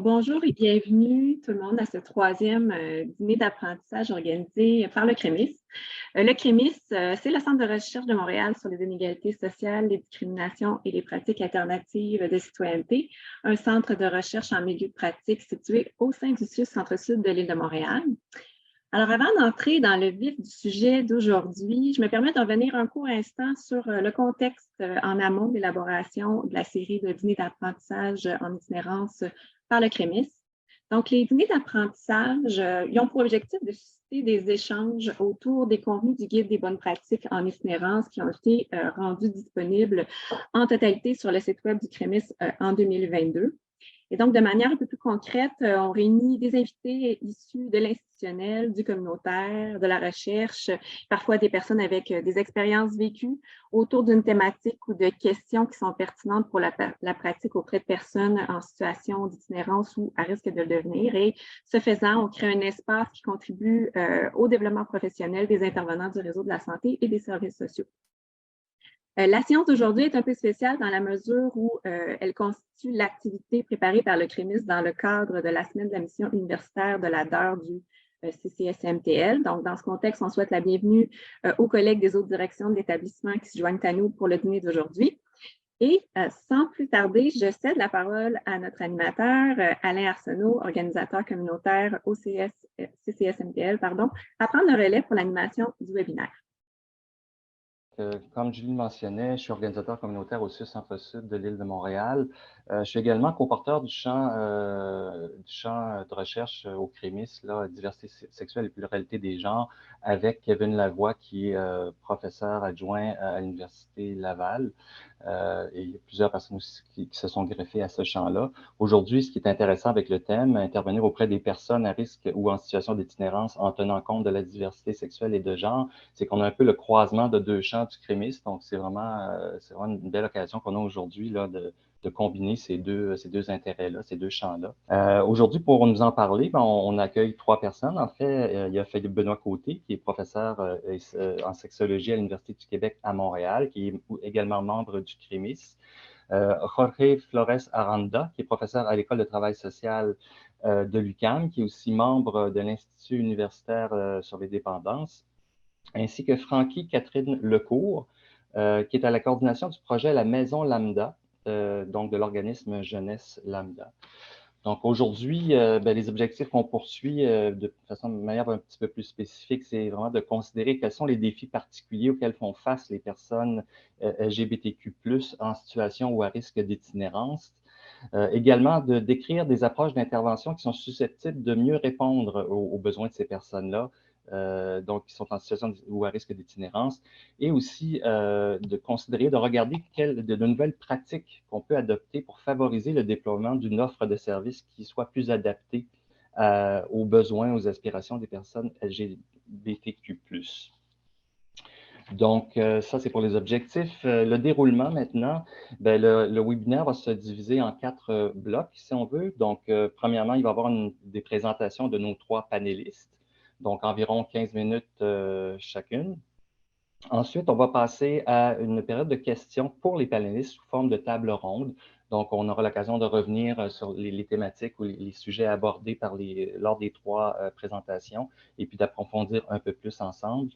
Bonjour et bienvenue tout le monde à ce troisième dîner d'apprentissage organisé par le CREMIS. Le CREMIS, c'est le Centre de recherche de Montréal sur les inégalités sociales, les discriminations et les pratiques alternatives de citoyenneté, un centre de recherche en milieu de pratique situé au sein du centre-sud de l'île de Montréal. Alors, avant d'entrer dans le vif du sujet d'aujourd'hui, je me permets de revenir un court instant sur le contexte en amont de l'élaboration de la série de dîners d'apprentissage en itinérance par le CREMIS. Donc, les dîners d'apprentissage, ils ont pour objectif de susciter des échanges autour des contenus du guide des bonnes pratiques en itinérance qui ont été rendus disponibles en totalité sur le site web du CREMIS en 2022. Et donc, de manière un peu plus concrète, on réunit des invités issus de l'institutionnel, du communautaire, de la recherche, parfois des personnes avec des expériences vécues autour d'une thématique ou de questions qui sont pertinentes pour la pratique auprès de personnes en situation d'itinérance ou à risque de le devenir. Et ce faisant, on crée un espace qui contribue au développement professionnel des intervenants du réseau de la santé et des services sociaux. La séance d'aujourd'hui est un peu spéciale dans la mesure où elle constitue l'activité préparée par le CREMIS dans le cadre de la semaine de la mission universitaire de la DEUR du CCSMTL. Donc, dans ce contexte, on souhaite la bienvenue aux collègues des autres directions de l'établissement qui se joignent à nous pour le dîner d'aujourd'hui. Et sans plus tarder, je cède la parole à notre animateur, Alain Arsenault, organisateur communautaire au CCSMTL, à prendre le relais pour l'animation du webinaire. Comme Julie le mentionnait, je suis organisateur communautaire au centre-sud de l'île de Montréal. Je suis également co-porteur du champ de recherche au CREMIS, là, diversité sexuelle et pluralité des genres, avec Kevin Lavoie, qui est professeur adjoint à l'Université Laval. Et il y a plusieurs personnes aussi qui se sont greffées à ce champ-là. Aujourd'hui, ce qui est intéressant avec le thème, intervenir auprès des personnes à risque ou en situation d'itinérance en tenant compte de la diversité sexuelle et de genre, c'est qu'on a un peu le croisement de deux champs du CREMIS. Donc, c'est vraiment une belle occasion qu'on a aujourd'hui là, de combiner ces deux intérêts-là, ces deux champs-là. Aujourd'hui, pour nous en parler, on accueille trois personnes. En fait, il y a Philippe Benoît Côté, qui est professeur en sexologie à l'Université du Québec à Montréal, qui est également membre du CREMIS. Jorge Flores Aranda, qui est professeur à l'École de travail social de l'UQAM, qui est aussi membre de l'Institut universitaire sur les dépendances, ainsi que Francky Catherine Lecourt, qui est à la coordination du projet La Maison Lambda, donc de l'organisme Jeunesse Lambda. Donc aujourd'hui, les objectifs qu'on poursuit de manière un petit peu plus spécifique, c'est vraiment de considérer quels sont les défis particuliers auxquels font face les personnes LGBTQ+, en situation ou à risque d'itinérance. Également, de décrire des approches d'intervention qui sont susceptibles de mieux répondre aux besoins de ces personnes-là, donc qui sont en situation ou à risque d'itinérance, et aussi de considérer, de regarder de nouvelles pratiques qu'on peut adopter pour favoriser le déploiement d'une offre de services qui soit plus adaptée aux besoins, aux aspirations des personnes LGBTQ+. Donc, ça, c'est pour les objectifs. Le déroulement maintenant, le webinaire va se diviser en 4 blocs, si on veut. Donc, premièrement, il va y avoir des présentations de nos 3 panélistes, donc environ 15 minutes chacune. Ensuite, on va passer à une période de questions pour les panélistes sous forme de table ronde. Donc, on aura l'occasion de revenir sur les thématiques ou les sujets abordés lors des 3 présentations et puis d'approfondir un peu plus ensemble.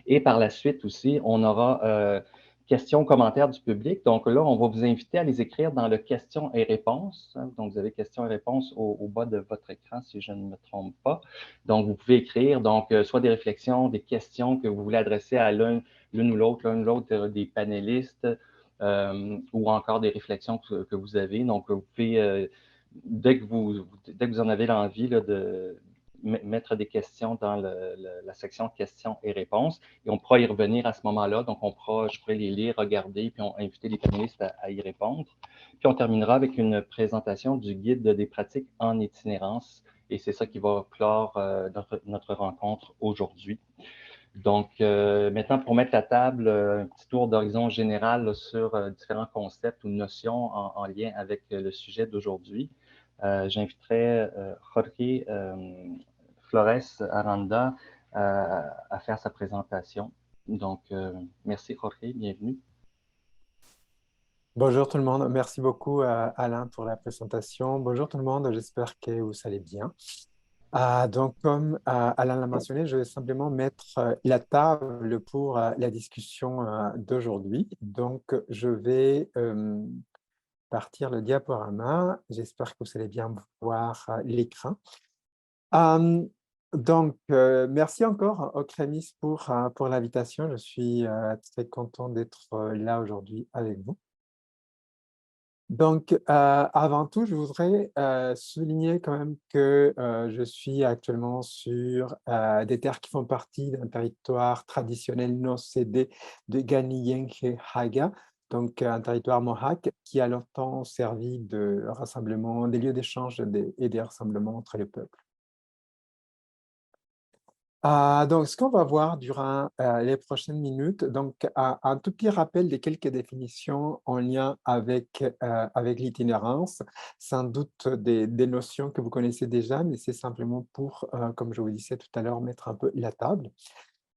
Et par la suite aussi, on aura questions, commentaires du public. Donc là, on va vous inviter à les écrire dans le questions et réponses. Donc, vous avez questions et réponses au bas de votre écran, si je ne me trompe pas. Donc, vous pouvez écrire soit des réflexions, des questions que vous voulez adresser à l'une ou l'autre des panélistes ou encore des réflexions que vous avez. Donc, vous pouvez, dès que vous en avez l'envie de mettre des questions dans la section questions et réponses et on pourra y revenir à ce moment-là. Donc, je pourrai les lire, regarder, puis inviter les panélistes à y répondre. Puis, on terminera avec une présentation du guide des pratiques en itinérance et c'est ça qui va clore notre rencontre aujourd'hui. Donc, maintenant, pour mettre la table, un petit tour d'horizon général là, sur différents concepts ou notions en lien avec le sujet d'aujourd'hui. J'inviterai Jorge Flores Aranda à faire sa présentation. Donc, merci Jorge, bienvenue. Bonjour tout le monde, merci beaucoup Alain pour la présentation. Bonjour tout le monde, j'espère que vous allez bien. Donc comme Alain l'a mentionné, je vais simplement mettre la table pour la discussion d'aujourd'hui. Donc je vais partir le diaporama. J'espère que vous allez bien voir l'écran. Merci encore au Crémis pour l'invitation. Je suis très content d'être là aujourd'hui avec vous. Donc, avant tout, je voudrais souligner quand même que je suis actuellement sur des terres qui font partie d'un territoire traditionnel non cédé de Ganiyenke Haga, donc un territoire mohawk qui a longtemps servi de rassemblement, des lieux d'échange et des rassemblements entre les peuples. Donc, ce qu'on va voir durant les prochaines minutes, donc un tout petit rappel de quelques définitions en lien avec l'itinérance, sans doute des notions que vous connaissez déjà, mais c'est simplement pour, comme je vous disais tout à l'heure, mettre un peu la table.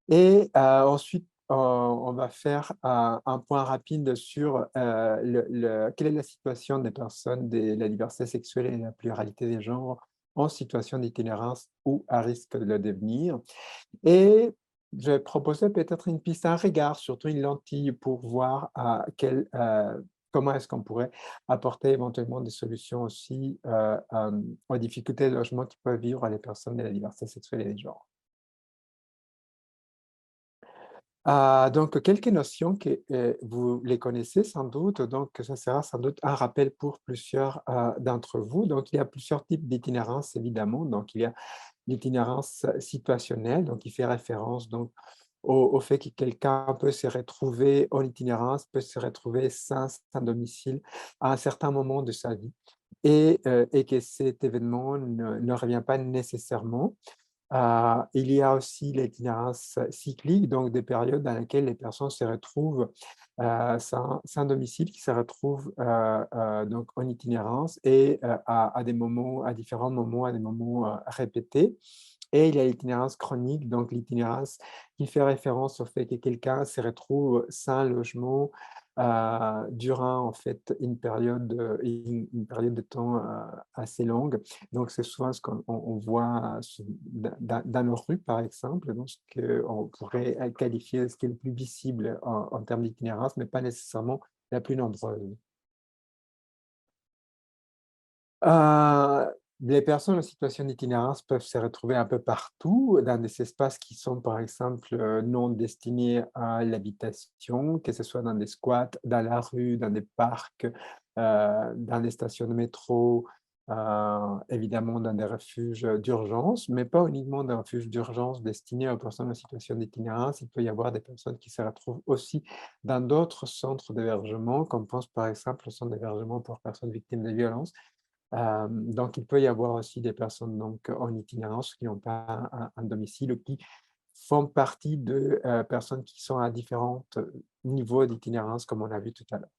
Et ensuite, on va faire un point rapide sur quelle est la situation des personnes de la diversité sexuelle et la pluralité des genres en situation d'itinérance ou à risque de le devenir. Et je proposais peut-être une piste, un regard, surtout une lentille pour voir comment est-ce qu'on pourrait apporter éventuellement des solutions aussi aux difficultés de logement qui peuvent vivre les personnes de la diversité sexuelle et des genres. Donc, quelques notions que vous les connaissez sans doute, donc ça sera sans doute un rappel pour plusieurs d'entre vous. Donc, il y a plusieurs types d'itinérance, évidemment. Donc, il y a l'itinérance situationnelle, donc qui fait référence donc, au fait que quelqu'un peut se retrouver en itinérance, peut se retrouver sans domicile à un certain moment de sa vie et que cet événement ne revient pas nécessairement. Il y a aussi l'itinérance cyclique, donc des périodes dans lesquelles les personnes se retrouvent sans domicile, qui se retrouvent donc en itinérance et à des moments, à différents moments, à des moments répétés. Et il y a l'itinérance chronique, donc l'itinérance qui fait référence au fait que quelqu'un se retrouve sans logement durant en fait une période de temps assez longue. Donc c'est souvent ce qu'on voit dans nos rues, par exemple, donc ce qu'on pourrait qualifier de ce qui est le plus visible en termes d'itinérance, mais pas nécessairement la plus nombreuse. Les personnes en situation d'itinérance peuvent se retrouver un peu partout, dans des espaces qui sont, par exemple, non destinés à l'habitation, que ce soit dans des squats, dans la rue, dans des parcs, dans des stations de métro, évidemment dans des refuges d'urgence, mais pas uniquement des refuges d'urgence destinés aux personnes en situation d'itinérance. Il peut y avoir des personnes qui se retrouvent aussi dans d'autres centres d'hébergement, comme pense par exemple au centre d'hébergement pour personnes victimes de violences. Donc, il peut y avoir aussi des personnes donc, en itinérance qui n'ont pas un domicile ou qui font partie de personnes qui sont à différents niveaux d'itinérance, comme on a vu tout à l'heure.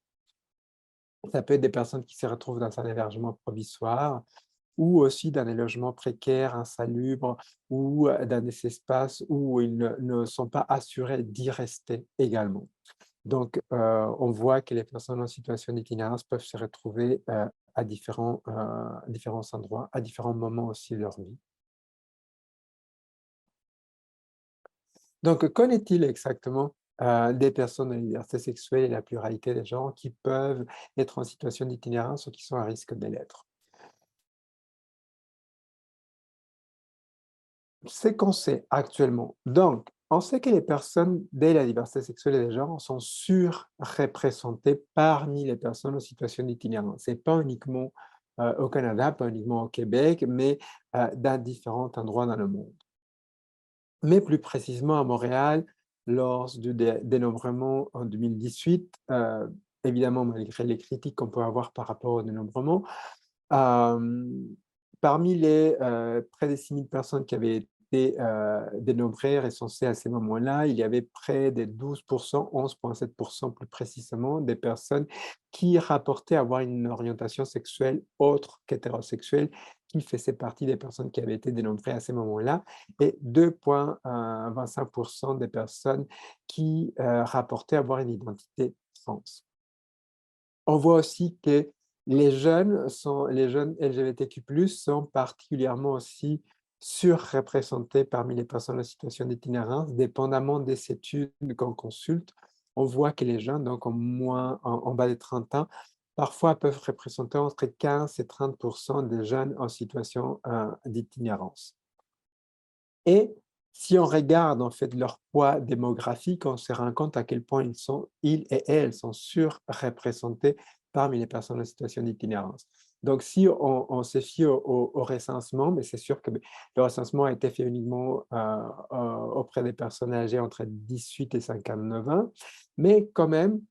Ça peut être des personnes qui se retrouvent dans un hébergement provisoire ou aussi dans des logements précaires, insalubres, ou dans des espaces où ils ne sont pas assurés d'y rester également. Donc, on voit que les personnes en situation d'itinérance peuvent se retrouver à différents endroits, à différents moments aussi de leur vie. Donc, qu'en est-il exactement des personnes de la diversité sexuelle et la pluralité des genres qui peuvent être en situation d'itinérance ou qui sont à risque de l'être? C'est qu'on sait actuellement. Donc, on sait que les personnes de la diversité sexuelle et des genres sont surreprésentées parmi les personnes en situation d'itinérance. Ce n'est pas uniquement au Canada, pas uniquement au Québec, mais dans différents endroits dans le monde. Mais plus précisément à Montréal, lors du dénombrement en 2018, évidemment, malgré les critiques qu'on peut avoir par rapport au dénombrement, euh, parmi les près de 6 000 personnes qui avaient été dénombrées, recensées à ces moments-là, il y avait près de 12%, 11,7% plus précisément, des personnes qui rapportaient avoir une orientation sexuelle autre qu'hétérosexuelle, qui faisaient partie des personnes qui avaient été dénombrées à ces moments-là, et 2,25% des personnes qui rapportaient avoir une identité trans. On voit aussi que les jeunes LGBTQ+, sont particulièrement aussi surreprésentés parmi les personnes en situation d'itinérance, dépendamment des études qu'on consulte. On voit que les jeunes, donc en bas de 30 ans, parfois peuvent représenter entre 15 et 30% des jeunes en situation d'itinérance. Et si on regarde en fait leur poids démographique, on se rend compte à quel point ils et elles sont surreprésentés parmi les personnes en situation d'itinérance. Donc, si on se fie au recensement, mais c'est sûr que le recensement a été fait uniquement auprès des personnes âgées entre 18 et 59 ans, mais quand même,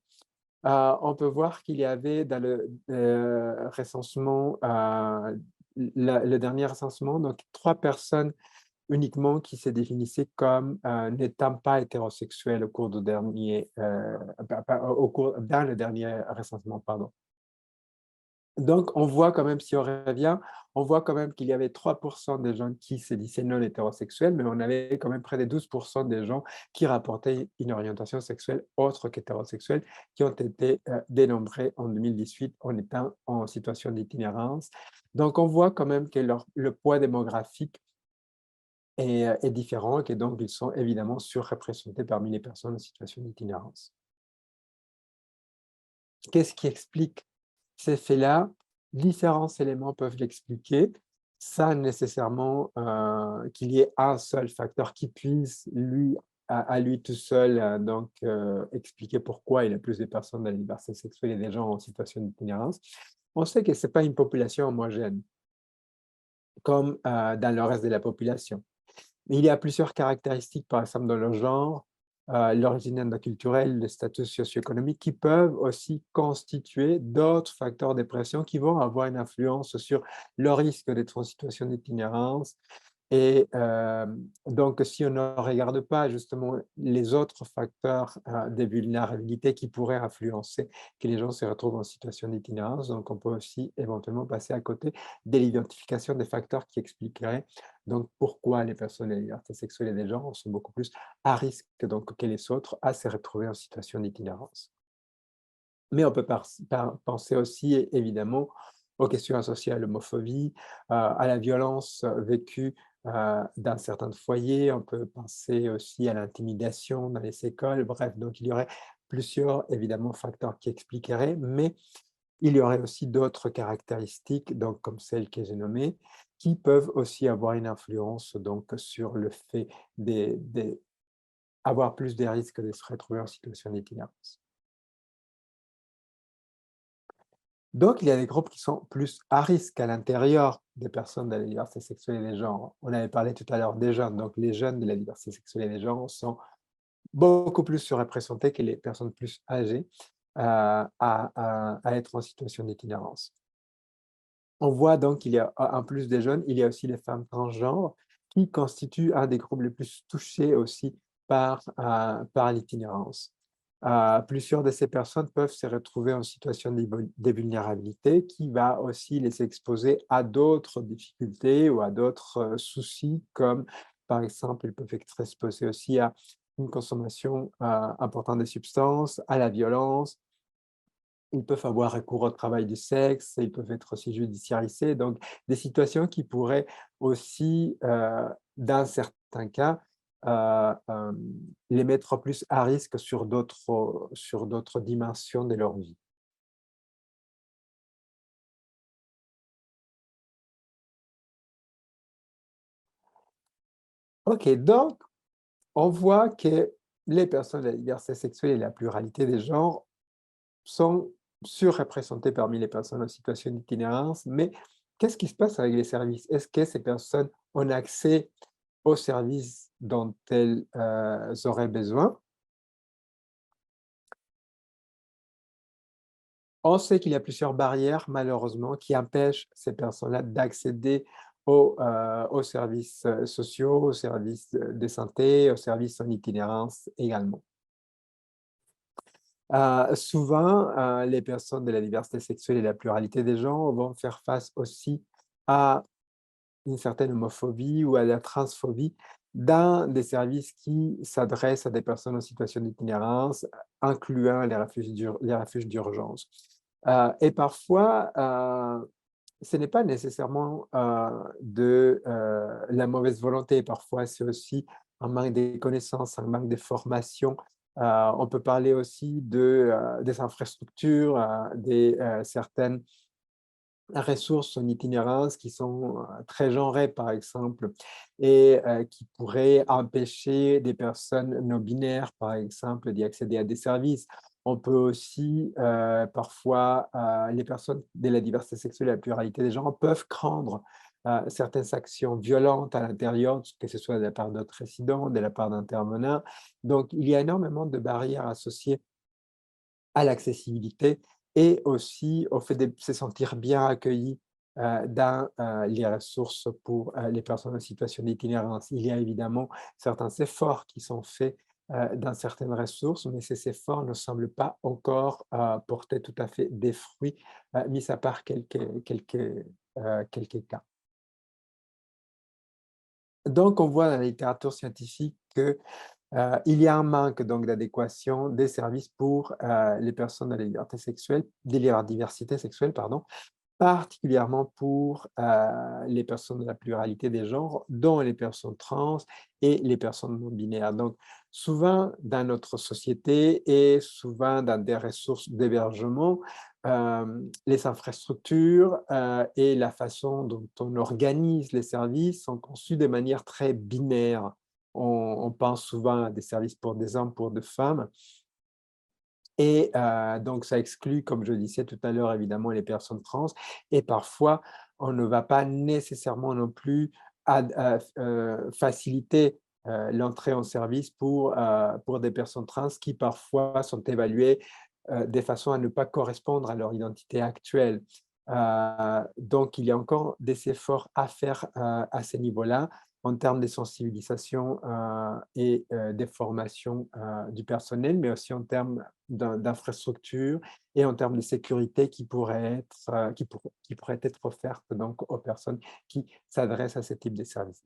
on peut voir qu'il y avait dans le recensement, le dernier recensement, donc 3 personnes uniquement qui se définissaient comme n'étant pas hétérosexuels au cours dans le dernier recensement, pardon. Donc, on voit quand même, si on revient, on voit quand même qu'il y avait 3% des gens qui se disaient non hétérosexuels, mais on avait quand même près de 12% des gens qui rapportaient une orientation sexuelle autre qu'hétérosexuelle, qui ont été dénombrés en 2018 en étant en situation d'itinérance. Donc, on voit quand même que le poids démographique est différent et que donc ils sont évidemment surreprésentés parmi les personnes en situation d'itinérance. Qu'est-ce qui explique ces faits-là? Différents éléments peuvent l'expliquer, sans nécessairement qu'il y ait un seul facteur qui puisse, à lui tout seul, expliquer pourquoi il y a plus de personnes dans la liberté sexuelle et des gens en situation d'itinérance. On sait que ce n'est pas une population homogène, comme dans le reste de la population. Mais il y a plusieurs caractéristiques, par exemple dans le genre, l'origine culturelle, le statut socio-économique, qui peuvent aussi constituer d'autres facteurs de pression qui vont avoir une influence sur le risque d'être en situation d'itinérance. Et donc, si on ne regarde pas justement les autres facteurs de vulnérabilité qui pourraient influencer que les gens se retrouvent en situation d'itinérance, donc on peut aussi éventuellement passer à côté de l'identification des facteurs qui expliqueraient donc pourquoi les personnes à liberté sexuelle et des genres sont beaucoup plus à risque donc, que les autres à se retrouver en situation d'itinérance. Mais on peut penser aussi évidemment aux questions associées à l'homophobie, à la violence vécue dans certains foyers. On peut penser aussi à l'intimidation dans les écoles. Bref, donc il y aurait plusieurs évidemment facteurs qui expliqueraient, mais il y aurait aussi d'autres caractéristiques, donc comme celles que j'ai nommées, qui peuvent aussi avoir une influence donc sur le fait d'avoir plus de risques de se retrouver en situation d'itinérance. Donc, il y a des groupes qui sont plus à risque à l'intérieur des personnes de la diversité sexuelle et des genres. On avait parlé tout à l'heure des jeunes, donc les jeunes de la diversité sexuelle et des genres sont beaucoup plus surreprésentés que les personnes plus âgées à être en situation d'itinérance. On voit donc qu'il y a, en plus des jeunes, il y a aussi les femmes transgenres qui constituent un des groupes les plus touchés aussi par l'itinérance. Plusieurs de ces personnes peuvent se retrouver en situation de vulnérabilité qui va aussi les exposer à d'autres difficultés ou à d'autres soucis, comme par exemple, ils peuvent être exposés aussi à une consommation importante de substances, à la violence. Ils peuvent avoir recours au travail du sexe, ils peuvent être aussi judiciarisés. Donc, des situations qui pourraient aussi, dans certains cas, les mettre plus à risque sur d'autres dimensions de leur vie. OK, donc, on voit que les personnes de la diversité sexuelle et la pluralité des genres sont surreprésentées parmi les personnes en situation d'itinérance, mais qu'est-ce qui se passe avec les services? Est-ce que ces personnes ont accès aux services dont elles auraient besoin? On sait qu'il y a plusieurs barrières, malheureusement, qui empêchent ces personnes-là d'accéder aux services sociaux, aux services de santé, aux services en itinérance également. Souvent, les personnes de la diversité sexuelle et la pluralité des genres vont faire face aussi à une certaine homophobie ou à la transphobie dans des services qui s'adressent à des personnes en situation d'itinérance, incluant les refuges d'urgence. Et parfois, ce n'est pas nécessairement de la mauvaise volonté. Parfois, c'est aussi un manque de connaissances, un manque de formation. On peut parler aussi des infrastructures, certaines ressources en itinérance qui sont très genrées, par exemple, et qui pourraient empêcher des personnes non-binaires, par exemple, d'y accéder à des services. On peut aussi, parfois, les personnes de la diversité sexuelle et la pluralité des genres peuvent craindre certaines actions violentes à l'intérieur, que ce soit de la part d'autres résidents, de la part d'intervenants. Donc, il y a énormément de barrières associées à l'accessibilité et aussi au fait de se sentir bien accueillis dans les ressources pour les personnes en situation d'itinérance. Il y a évidemment certains efforts qui sont faits dans certaines ressources, mais ces efforts ne semblent pas encore porter tout à fait des fruits, mis à part quelques cas. Donc, on voit dans la littérature scientifique que il y a un manque donc d'adéquation des services pour les personnes de la de la diversité sexuelle, pardon, particulièrement pour les personnes de la pluralité des genres, dont les personnes trans et les personnes non binaires. Donc, souvent dans notre société et souvent dans des ressources d'hébergement, les infrastructures et la façon dont on organise les services sont conçus de manière très binaire. On pense souvent à des services pour des hommes, pour des femmes, et donc ça exclut, comme je disais tout à l'heure, évidemment les personnes trans, et parfois on ne va pas nécessairement non plus faciliter l'entrée en service pour des personnes trans qui parfois sont évaluées de façon à ne pas correspondre à leur identité actuelle. Donc il y a encore des efforts à faire à ce niveau-là en termes de sensibilisation et de formation du personnel, mais aussi en termes d'infrastructures et en termes de sécurité qui pourraient être offertes donc, aux personnes qui s'adressent à ce type de services.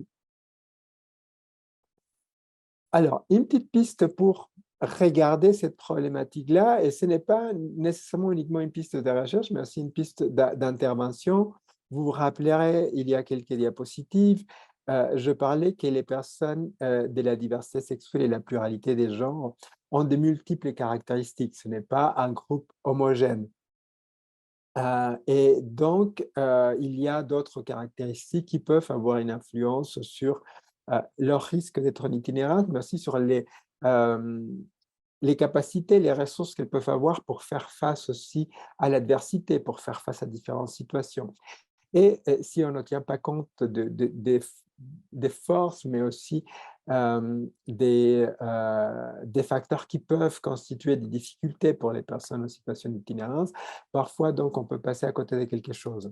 Alors, une petite piste pour regarder cette problématique-là, et ce n'est pas nécessairement uniquement une piste de recherche, mais aussi une piste d'intervention. Vous vous rappellerez, il y a quelques diapositives, je parlais que les personnes de la diversité sexuelle et la pluralité des genres ont de multiples caractéristiques. Ce n'est pas un groupe homogène. Et donc, il y a d'autres caractéristiques qui peuvent avoir une influence sur leur risque d'être en itinérance, mais aussi sur les capacités, les ressources qu'elles peuvent avoir pour faire face aussi à l'adversité, pour faire face à différentes situations. Et si on ne tient pas compte des forces, mais aussi des facteurs qui peuvent constituer des difficultés pour les personnes en situation d'itinérance, parfois, donc, on peut passer à côté de quelque chose.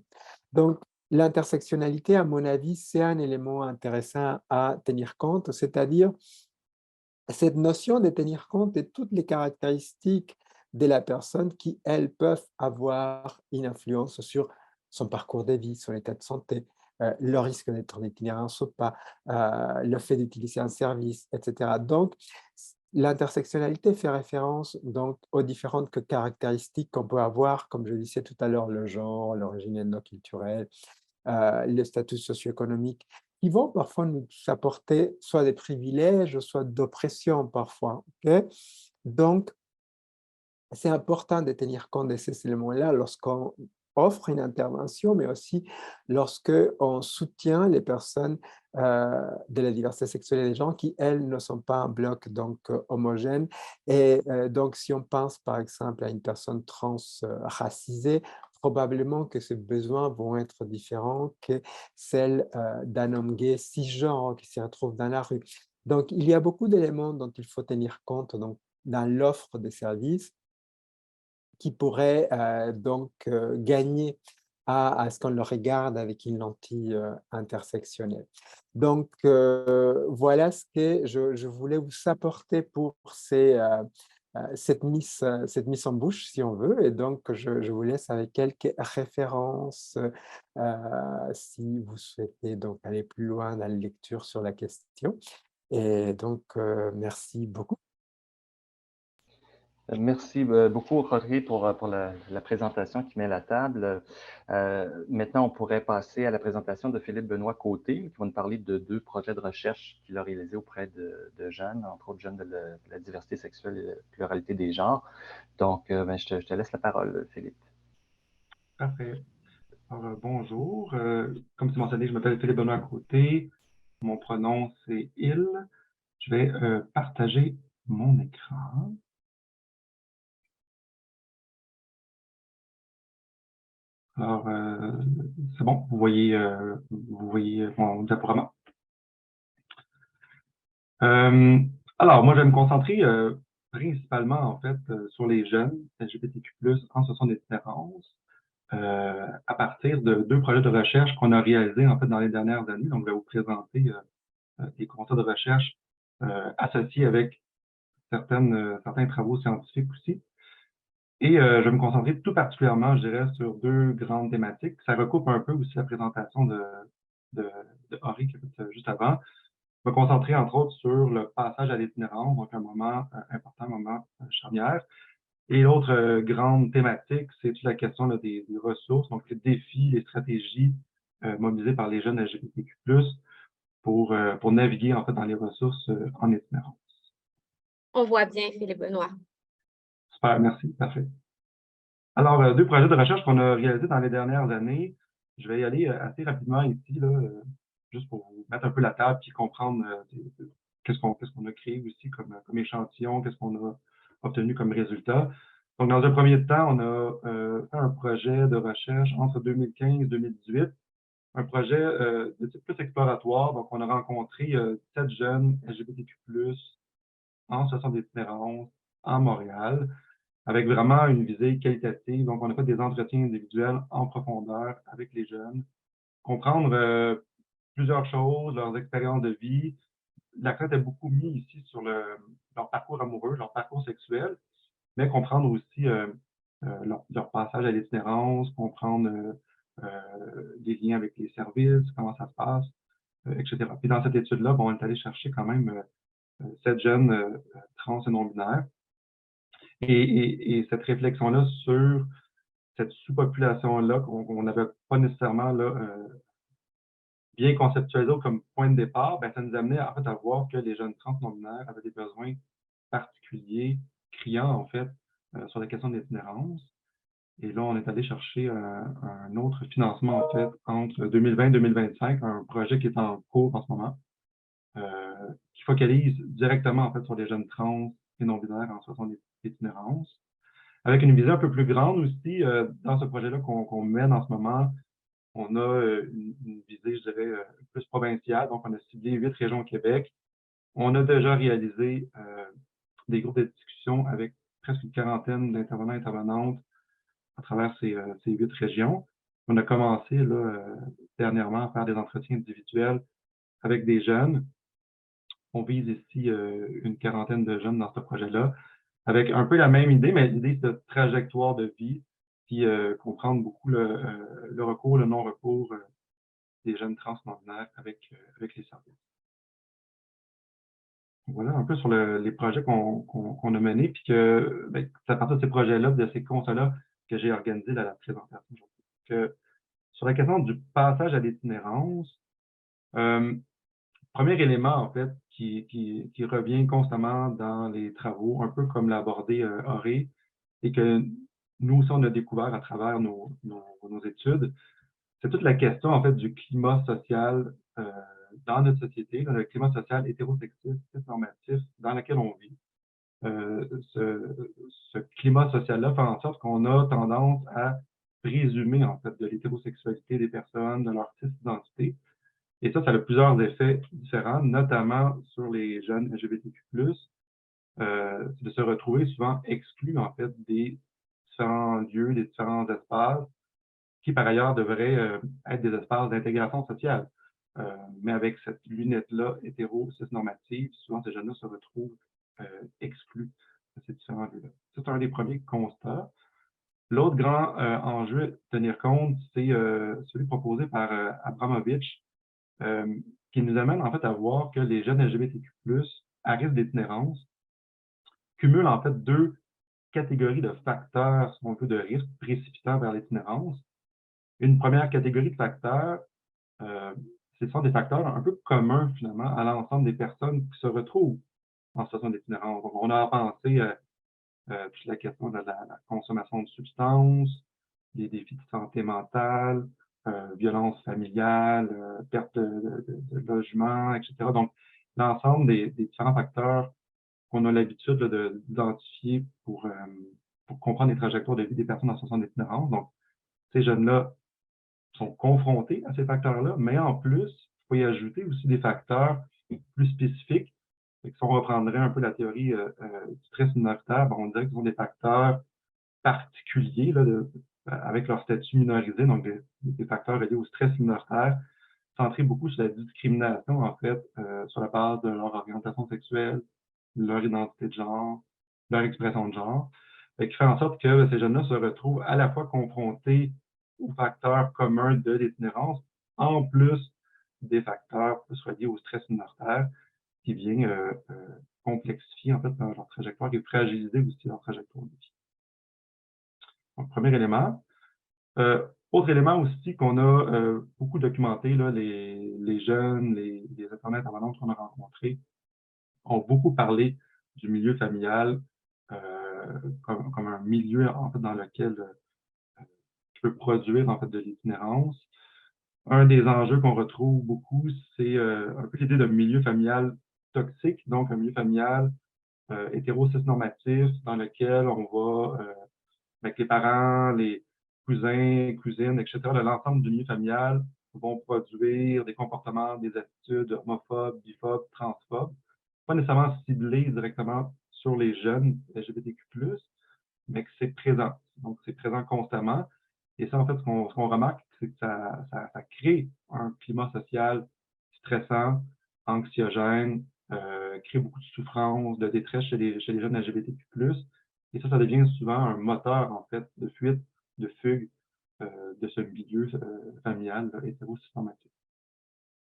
Donc, l'intersectionnalité, à mon avis, c'est un élément intéressant à tenir compte, c'est-à-dire cette notion de tenir compte de toutes les caractéristiques de la personne qui, elles, peuvent avoir une influence sur son parcours de vie, son état de santé, le risque d'être en itinérance ou pas, le fait d'utiliser un service, etc. Donc, l'intersectionnalité fait référence donc aux différentes caractéristiques qu'on peut avoir, comme je disais tout à l'heure, le genre, l'origine ethno-culturelle, le statut socio-économique, qui vont parfois nous apporter soit des privilèges, soit d'oppression parfois. Okay? Donc, c'est important de tenir compte de ces éléments-là lorsqu'on offre une intervention, mais aussi lorsque on soutient les personnes de la diversité sexuelle et des gens qui, elles, ne sont pas un bloc donc, homogène. Et donc, si on pense par exemple à une personne trans racisée, probablement que ses besoins vont être différents que celles d'un homme gay cisgenre qui se retrouve dans la rue. Donc, il y a beaucoup d'éléments dont il faut tenir compte donc, dans l'offre des services qui pourraient donc gagner à ce qu'on le regarde avec une lentille intersectionnelle. Donc, voilà ce que je voulais vous apporter pour cette mise en bouche, si on veut. Et donc, je vous laisse avec quelques références si vous souhaitez donc aller plus loin dans la lecture sur la question. Et donc, merci beaucoup. Merci beaucoup, Jorge, pour la présentation qui met la table. Maintenant, on pourrait passer à la présentation de Philippe Benoît Côté, qui va nous parler de 2 projets de recherche qu'il a réalisés auprès de jeunes, entre autres jeunes de la diversité sexuelle et de la pluralité des genres. Donc, je te laisse la parole, Philippe. Parfait. Alors, bonjour. Comme tu mentionné, je m'appelle Philippe Benoît Côté. Mon pronom, c'est il. Je vais partager mon écran. Alors, c'est bon, vous voyez mon diaporama. Alors, moi, je vais me concentrer principalement, en fait, sur les jeunes LGBTQ+, en situation d'itinérance, à partir de 2 projets de recherche qu'on a réalisés, en fait, dans les dernières années. Donc, je vais vous présenter des constats de recherche associés avec certains travaux scientifiques aussi. Et je vais me concentrer tout particulièrement, je dirais, sur 2 grandes thématiques. Ça recoupe un peu aussi la présentation de Henri qui a fait juste avant. Je vais me concentrer, entre autres, sur le passage à l'itinérance, donc un moment important, un moment charnière. Et l'autre grande thématique, c'est toute la question là, des ressources, donc les défis, les stratégies mobilisées par les jeunes LGBTQ+, pour naviguer en fait dans les ressources en itinérance. On voit bien, Philippe Benoît. Super, merci, parfait. Alors, 2 projets de recherche qu'on a réalisés dans les dernières années. Je vais y aller assez rapidement ici, là, juste pour vous mettre un peu la table et comprendre qu'est-ce qu'on a créé aussi comme échantillon, qu'est-ce qu'on a obtenu comme résultat. Donc, dans un premier temps, on a fait un projet de recherche entre 2015 et 2018, un projet de type plus exploratoire. Donc, on a rencontré 7 jeunes LGBTQ+, en situation d'itinérance à Montréal, avec vraiment une visée qualitative. Donc, on a fait des entretiens individuels en profondeur avec les jeunes, comprendre plusieurs choses, leurs expériences de vie. L'accent est beaucoup mis ici sur leur parcours amoureux, leur parcours sexuel, mais comprendre aussi leur passage à l'itinérance, comprendre les liens avec les services, comment ça se passe, etc. Puis dans cette étude-là, bon, on est allé chercher quand même 7 jeunes trans et non-binaires. Et cette réflexion-là sur cette sous-population-là qu'on n'avait pas nécessairement là, bien conceptualisée comme point de départ, ben, ça nous amenait en fait à voir que les jeunes trans non-binaires avaient des besoins particuliers, criants en fait, sur la question de l'itinérance. Et là, on est allé chercher un autre financement en fait entre 2020 et 2025, un projet qui est en cours en ce moment, qui focalise directement en fait sur les jeunes trans et non-binaires en situation d'itinérance, avec une vision un peu plus grande aussi. Dans ce projet-là qu'on mène en ce moment, on a une visée, je dirais, plus provinciale. Donc, on a ciblé 8 régions au Québec. On a déjà réalisé des groupes de discussion avec presque une quarantaine d'intervenants et intervenantes à travers ces 8 régions. On a commencé là, dernièrement à faire des entretiens individuels avec des jeunes. On vise ici une quarantaine de jeunes dans ce projet-là, avec un peu la même idée, mais l'idée c'est de trajectoire de vie, puis comprendre beaucoup le recours, le non-recours des jeunes trans non-binaires avec les services. Voilà un peu sur les projets qu'on a menés, puis que c'est à partir de ces projets-là, de ces constats-là, que j'ai organisé la présentation aujourd'hui. Sur la question du passage à l'itinérance, premier élément, en fait, qui revient constamment dans les travaux, un peu comme l'a abordé Henri, et que nous aussi, on a découvert à travers nos études, c'est toute la question, en fait, du climat social dans notre société, le climat social hétérosexiste, normatif, dans lequel on vit. Ce climat social-là fait en sorte qu'on a tendance à présumer, en fait, de l'hétérosexualité des personnes, de leur cis-identité. Et ça a plusieurs effets différents, notamment sur les jeunes LGBTQ+, de se retrouver souvent exclus, en fait, des différents lieux, des différents espaces, qui, par ailleurs, devraient être des espaces d'intégration sociale. Mais avec cette lunette-là hétéro-cis-normative, souvent, ces jeunes-là se retrouvent exclus de ces différents lieux-là. C'est un des premiers constats. L'autre grand enjeu à tenir compte, c'est celui proposé par Abramovich, qui nous amène en fait à voir que les jeunes LGBTQ+, à risque d'itinérance, cumulent en fait 2 catégories de facteurs, si on veut, de risque précipitant vers l'itinérance. Une première catégorie de facteurs, ce sont des facteurs un peu communs, finalement, à l'ensemble des personnes qui se retrouvent en situation d'itinérance. Donc, on a pensé toute la question de la consommation de substances, des défis de santé mentale, violence familiale, perte de logement, etc. Donc, l'ensemble des différents facteurs qu'on a l'habitude d'identifier pour comprendre les trajectoires de vie des personnes en situation d'itinérance. Donc, ces jeunes-là sont confrontés à ces facteurs-là, mais en plus, il faut y ajouter aussi des facteurs plus spécifiques. Si on reprendrait un peu la théorie du stress minoritaire, on dirait que ce sont des facteurs particuliers là, avec leur statut minorisé, donc des facteurs reliés au stress minoritaire, centrés beaucoup sur la discrimination, en fait, sur la base de leur orientation sexuelle, leur identité de genre, leur expression de genre, qui fait en sorte que ces jeunes-là se retrouvent à la fois confrontés aux facteurs communs de l'itinérance, en plus des facteurs plus reliés au stress minoritaire, qui vient complexifier en fait leur trajectoire et fragiliser aussi leur trajectoire de vie. Donc, premier élément. Autre élément aussi qu'on a beaucoup documenté, là, les jeunes, les internet intervenants qu'on a rencontrés ont beaucoup parlé du milieu familial comme un milieu en fait, dans lequel tu peux produire en fait, de l'itinérance. Un des enjeux qu'on retrouve beaucoup, c'est un peu l'idée de milieu familial toxique, donc un milieu familial hétéro-cis-normatif dans lequel on va, avec les parents, les cousins, cousines, etc., l'ensemble du milieu familial vont produire des comportements, des attitudes homophobes, biphobes, transphobes, pas nécessairement ciblés directement sur les jeunes LGBTQ+, mais que c'est présent. Donc, c'est présent constamment. Et ça, en fait, ce qu'on remarque, c'est que ça crée un climat social stressant, anxiogène, crée beaucoup de souffrance, de détresse chez les jeunes LGBTQ+. Et ça devient souvent un moteur, en fait, de fuite, de fugue de ce milieu familial hétéro-systématique.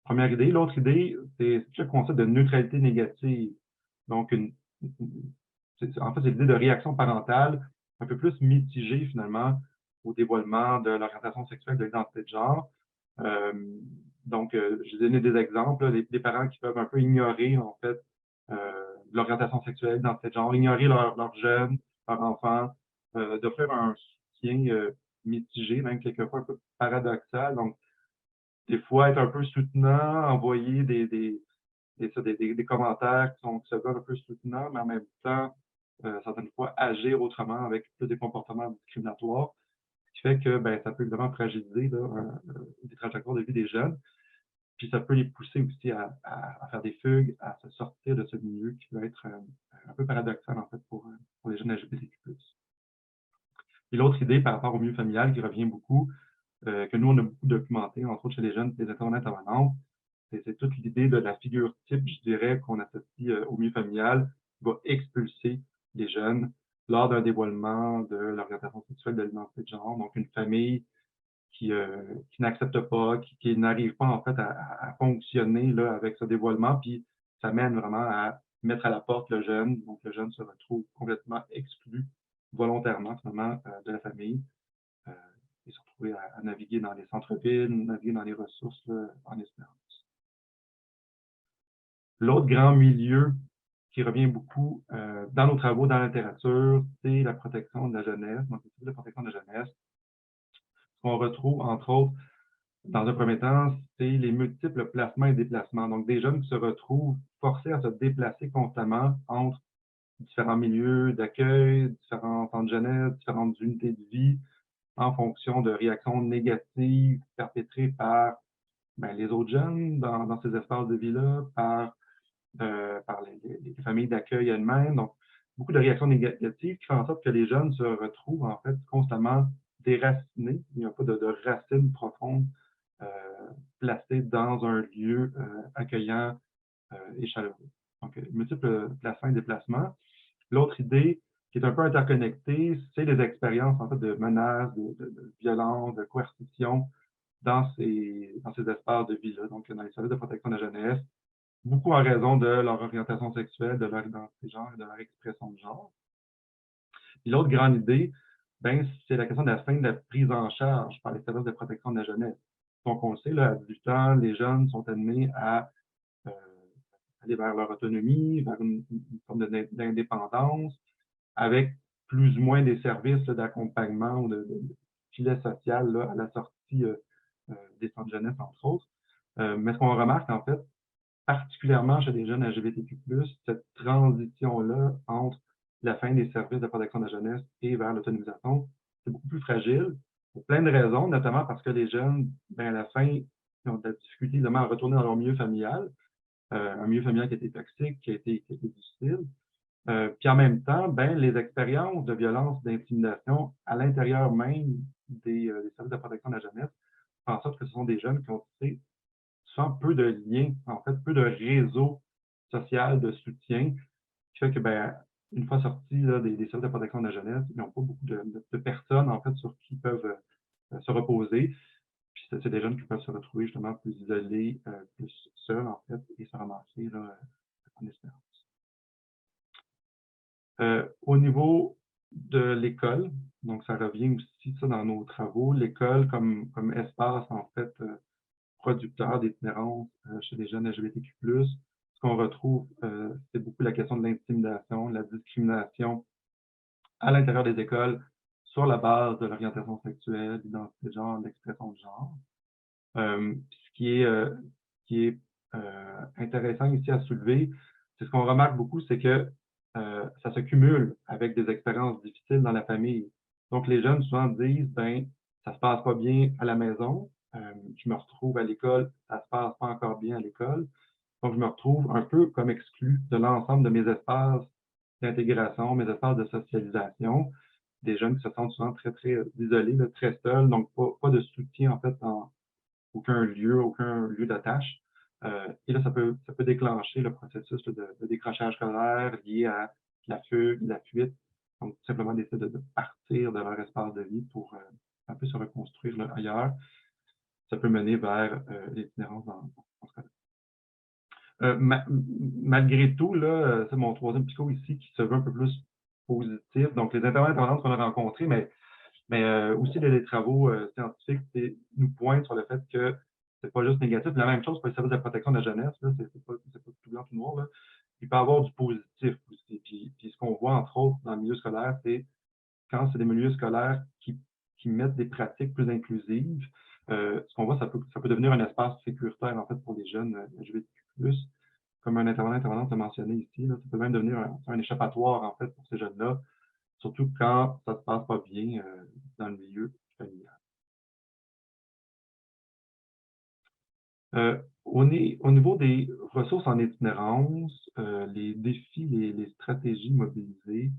Première idée. L'autre idée, c'est le concept de neutralité négative. Donc, en fait, c'est l'idée de réaction parentale un peu plus mitigée, finalement, au dévoilement de l'orientation sexuelle, de l'identité de genre. Donc, je vais donner des exemples, là, des parents qui peuvent un peu ignorer, en fait, l'orientation sexuelle, l'identité de genre, ignorer leurs jeunes, leurs enfants, d'offrir un soutien mitigé, même quelquefois un peu paradoxal. Donc, des fois, être un peu soutenant, envoyer des commentaires qui se veulent un peu soutenants, mais en même temps, certaines fois, agir autrement avec plus des comportements discriminatoires, ce qui fait que ça peut évidemment fragiliser les trajectoires de vie des jeunes, puis ça peut les pousser aussi à faire des fugues, à se sortir de ce milieu qui peut être un peu paradoxal, en fait, pour les jeunes LGBTQ+. Et l'autre idée par rapport au milieu familial qui revient beaucoup, que nous, on a beaucoup documenté, entre autres chez les jeunes, les intervenants intervenantes, c'est toute l'idée de la figure type, je dirais, qu'on associe au milieu familial, qui va expulser les jeunes lors d'un dévoilement de l'orientation sexuelle, de l'identité de genre. Donc, une famille qui n'accepte pas, qui n'arrive pas, en fait, à fonctionner là, avec ce dévoilement, puis ça mène vraiment à mettre à la porte le jeune. Donc, le jeune se retrouve complètement exclu volontairement, finalement, de la famille. Et se retrouver à naviguer dans les centres-villes, naviguer dans les ressources là, en espérance. L'autre grand milieu qui revient beaucoup dans nos travaux, dans la littérature, c'est la protection de la jeunesse, donc le type de protection de la jeunesse. Ce qu'on retrouve, entre autres, dans un premier temps, c'est les multiples placements et déplacements. Donc, des jeunes qui se retrouvent forcés à se déplacer constamment entre différents milieux d'accueil, différents centres de jeunesse, différentes unités de vie, en fonction de réactions négatives perpétrées par les autres jeunes dans ces espaces de vie-là, par les familles d'accueil elles-mêmes. Donc, beaucoup de réactions négatives qui font en sorte que les jeunes se retrouvent en fait constamment déracinés. Il n'y a pas de racines profondes placées dans un lieu accueillant et chaleureux. Donc, multiples placements et déplacements. L'autre idée qui est un peu interconnectée, c'est les expériences en fait, de menaces, de violence, de coercition dans ces espaces de vie-là, donc dans les services de protection de la jeunesse, beaucoup en raison de leur orientation sexuelle, de leur identité de genre et de leur expression de genre. Puis l'autre grande idée, ben, c'est la question de la fin de la prise en charge par les services de protection de la jeunesse. Donc, on le sait, là, à 18 ans, les jeunes sont amenés à aller vers leur autonomie, vers une forme d'indépendance, avec plus ou moins des services d'accompagnement ou de filet social là, à la sortie des centres de jeunesse, entre autres. Mais ce qu'on remarque, en fait, particulièrement chez les jeunes LGBTQ+, cette transition-là entre la fin des services de protection de la jeunesse et vers l'autonomisation, c'est beaucoup plus fragile pour plein de raisons, notamment parce que les jeunes, ben, à la fin, ils ont de la difficulté évidemment à retourner dans leur milieu familial, un milieu familial qui a été toxique, qui a été difficile. Puis en même temps, ben, les expériences de violence, d'intimidation à l'intérieur même des services de protection de la jeunesse font en sorte que ce sont des jeunes qui ont souvent peu de liens, en fait, peu de réseau social de soutien, qui fait que, ben, une fois sortis là, des services de protection de la jeunesse, ils n'ont pas beaucoup de personnes, en fait, sur qui ils peuvent se reposer. Puis c'est des jeunes qui peuvent se retrouver justement plus isolés, plus seuls, en fait, et se ramasser là, en espérance. Au niveau de l'école, donc ça revient aussi ça dans nos travaux, l'école comme espace, en fait, producteur d'itinérance chez les jeunes LGBTQ+. Ce qu'on retrouve, c'est beaucoup la question de l'intimidation, de la discrimination à l'intérieur des écoles sur la base de l'orientation sexuelle, l'identité de genre, l'expression de genre. Ce qui est intéressant ici à soulever, c'est ce qu'on remarque beaucoup, c'est que ça se cumule avec des expériences difficiles dans la famille. Donc, les jeunes souvent disent, ben, ça se passe pas bien à la maison, je me retrouve à l'école, ça se passe pas encore bien à l'école. Donc, je me retrouve un peu comme exclu de l'ensemble de mes espaces d'intégration, mes espaces de socialisation. Des jeunes qui se sentent souvent très, très isolés, très seuls, donc pas de soutien, en fait, dans aucun lieu d'attache. Et là, ça peut déclencher le processus de décrochage scolaire lié à la fugue, la fuite. Donc, tout simplement d'essayer de partir de leur espace de vie pour un peu se reconstruire là, ailleurs. Ça peut mener vers l'itinérance dans ce cas-là. Malgré tout, là, c'est mon troisième psycho ici qui se veut un peu plus positif. Donc, les intervenantes qu'on a rencontrées, mais aussi les travaux scientifiques nous pointent sur le fait que c'est pas juste négatif. La même chose pour les services de protection de la jeunesse, c'est pas tout blanc, tout noir. Là. Il peut y avoir du positif aussi. Puis ce qu'on voit, entre autres, dans le milieu scolaire, c'est quand c'est des milieux scolaires qui mettent des pratiques plus inclusives, ce qu'on voit, ça peut devenir un espace sécuritaire, en fait, pour les jeunes LGBTQ+. Comme un intervenant l'a mentionné ici, là, ça peut même devenir un échappatoire, en fait, pour ces jeunes-là, surtout quand ça ne se passe pas bien dans le milieu familial. Au niveau des ressources en itinérance, les défis, les stratégies mobilisées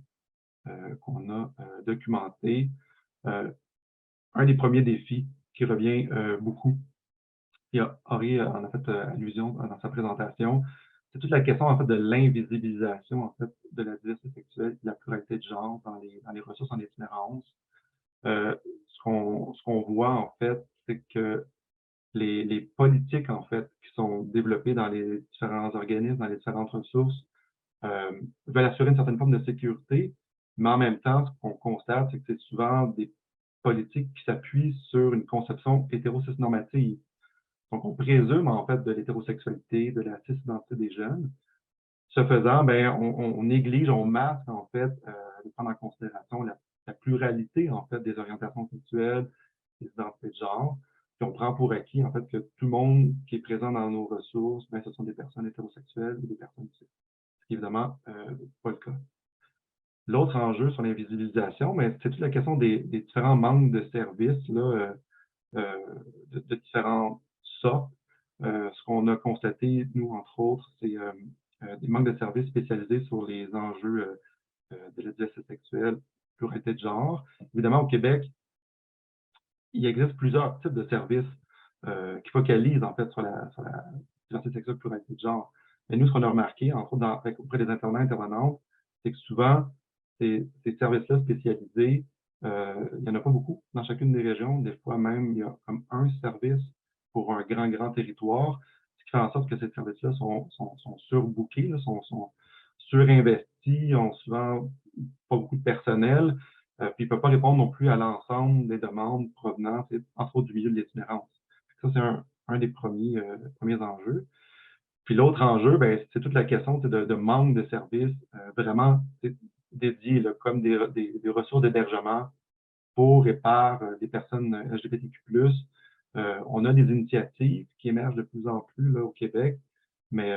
qu'on a documentées, un des premiers défis qui revient beaucoup, et Henri en a fait allusion dans sa présentation, c'est toute la question en fait de l'invisibilisation en fait de la diversité sexuelle et de la pluralité de genre dans les ressources en itinérance. Ce qu'on voit en fait, c'est que les politiques en fait qui sont développées dans les différents organismes, dans les différentes ressources, veulent assurer une certaine forme de sécurité, mais en même temps, ce qu'on constate, c'est que c'est souvent des politiques qui s'appuient sur une conception hétérocisnormative. Donc, on présume en fait de l'hétérosexualité, de la cis-identité des jeunes. Ce faisant, ben, on néglige, on masque en fait de prendre en considération la pluralité en fait des orientations sexuelles, des identités de genre. Puis on prend pour acquis en fait que tout le monde qui est présent dans nos ressources, ben, ce sont des personnes hétérosexuelles ou des personnes cis. Ce qui est évidemment pas le cas. L'autre enjeu sur l'invisibilisation, mais c'est toute la question des différents manques de services là, de différentes sortes. Ce qu'on a constaté, nous, entre autres, c'est des manques de services spécialisés sur les enjeux de la diversité sexuelle, pluralité de genre. Évidemment, au Québec, il existe plusieurs types de services qui focalisent en fait sur la diversité sexuelle, pluralité de genre. Mais nous, ce qu'on a remarqué, entre autres auprès des intervenantes, c'est que souvent, ces services-là spécialisés, il n'y en a pas beaucoup dans chacune des régions. Des fois même, il y a comme un service pour un grand territoire, ce qui fait en sorte que ces services-là sont surbookés, là, sont surinvestis, ont souvent pas beaucoup de personnel, puis il ne peut pas répondre non plus à l'ensemble des demandes provenant, entre autres, du milieu de l'itinérance. Ça, c'est un des premiers enjeux. Puis l'autre enjeu, ben, c'est toute la question de manque de services vraiment dédiés, là, comme des ressources d'hébergement pour et par des personnes LGBTQ+. On a des initiatives qui émergent de plus en plus là, au Québec, mais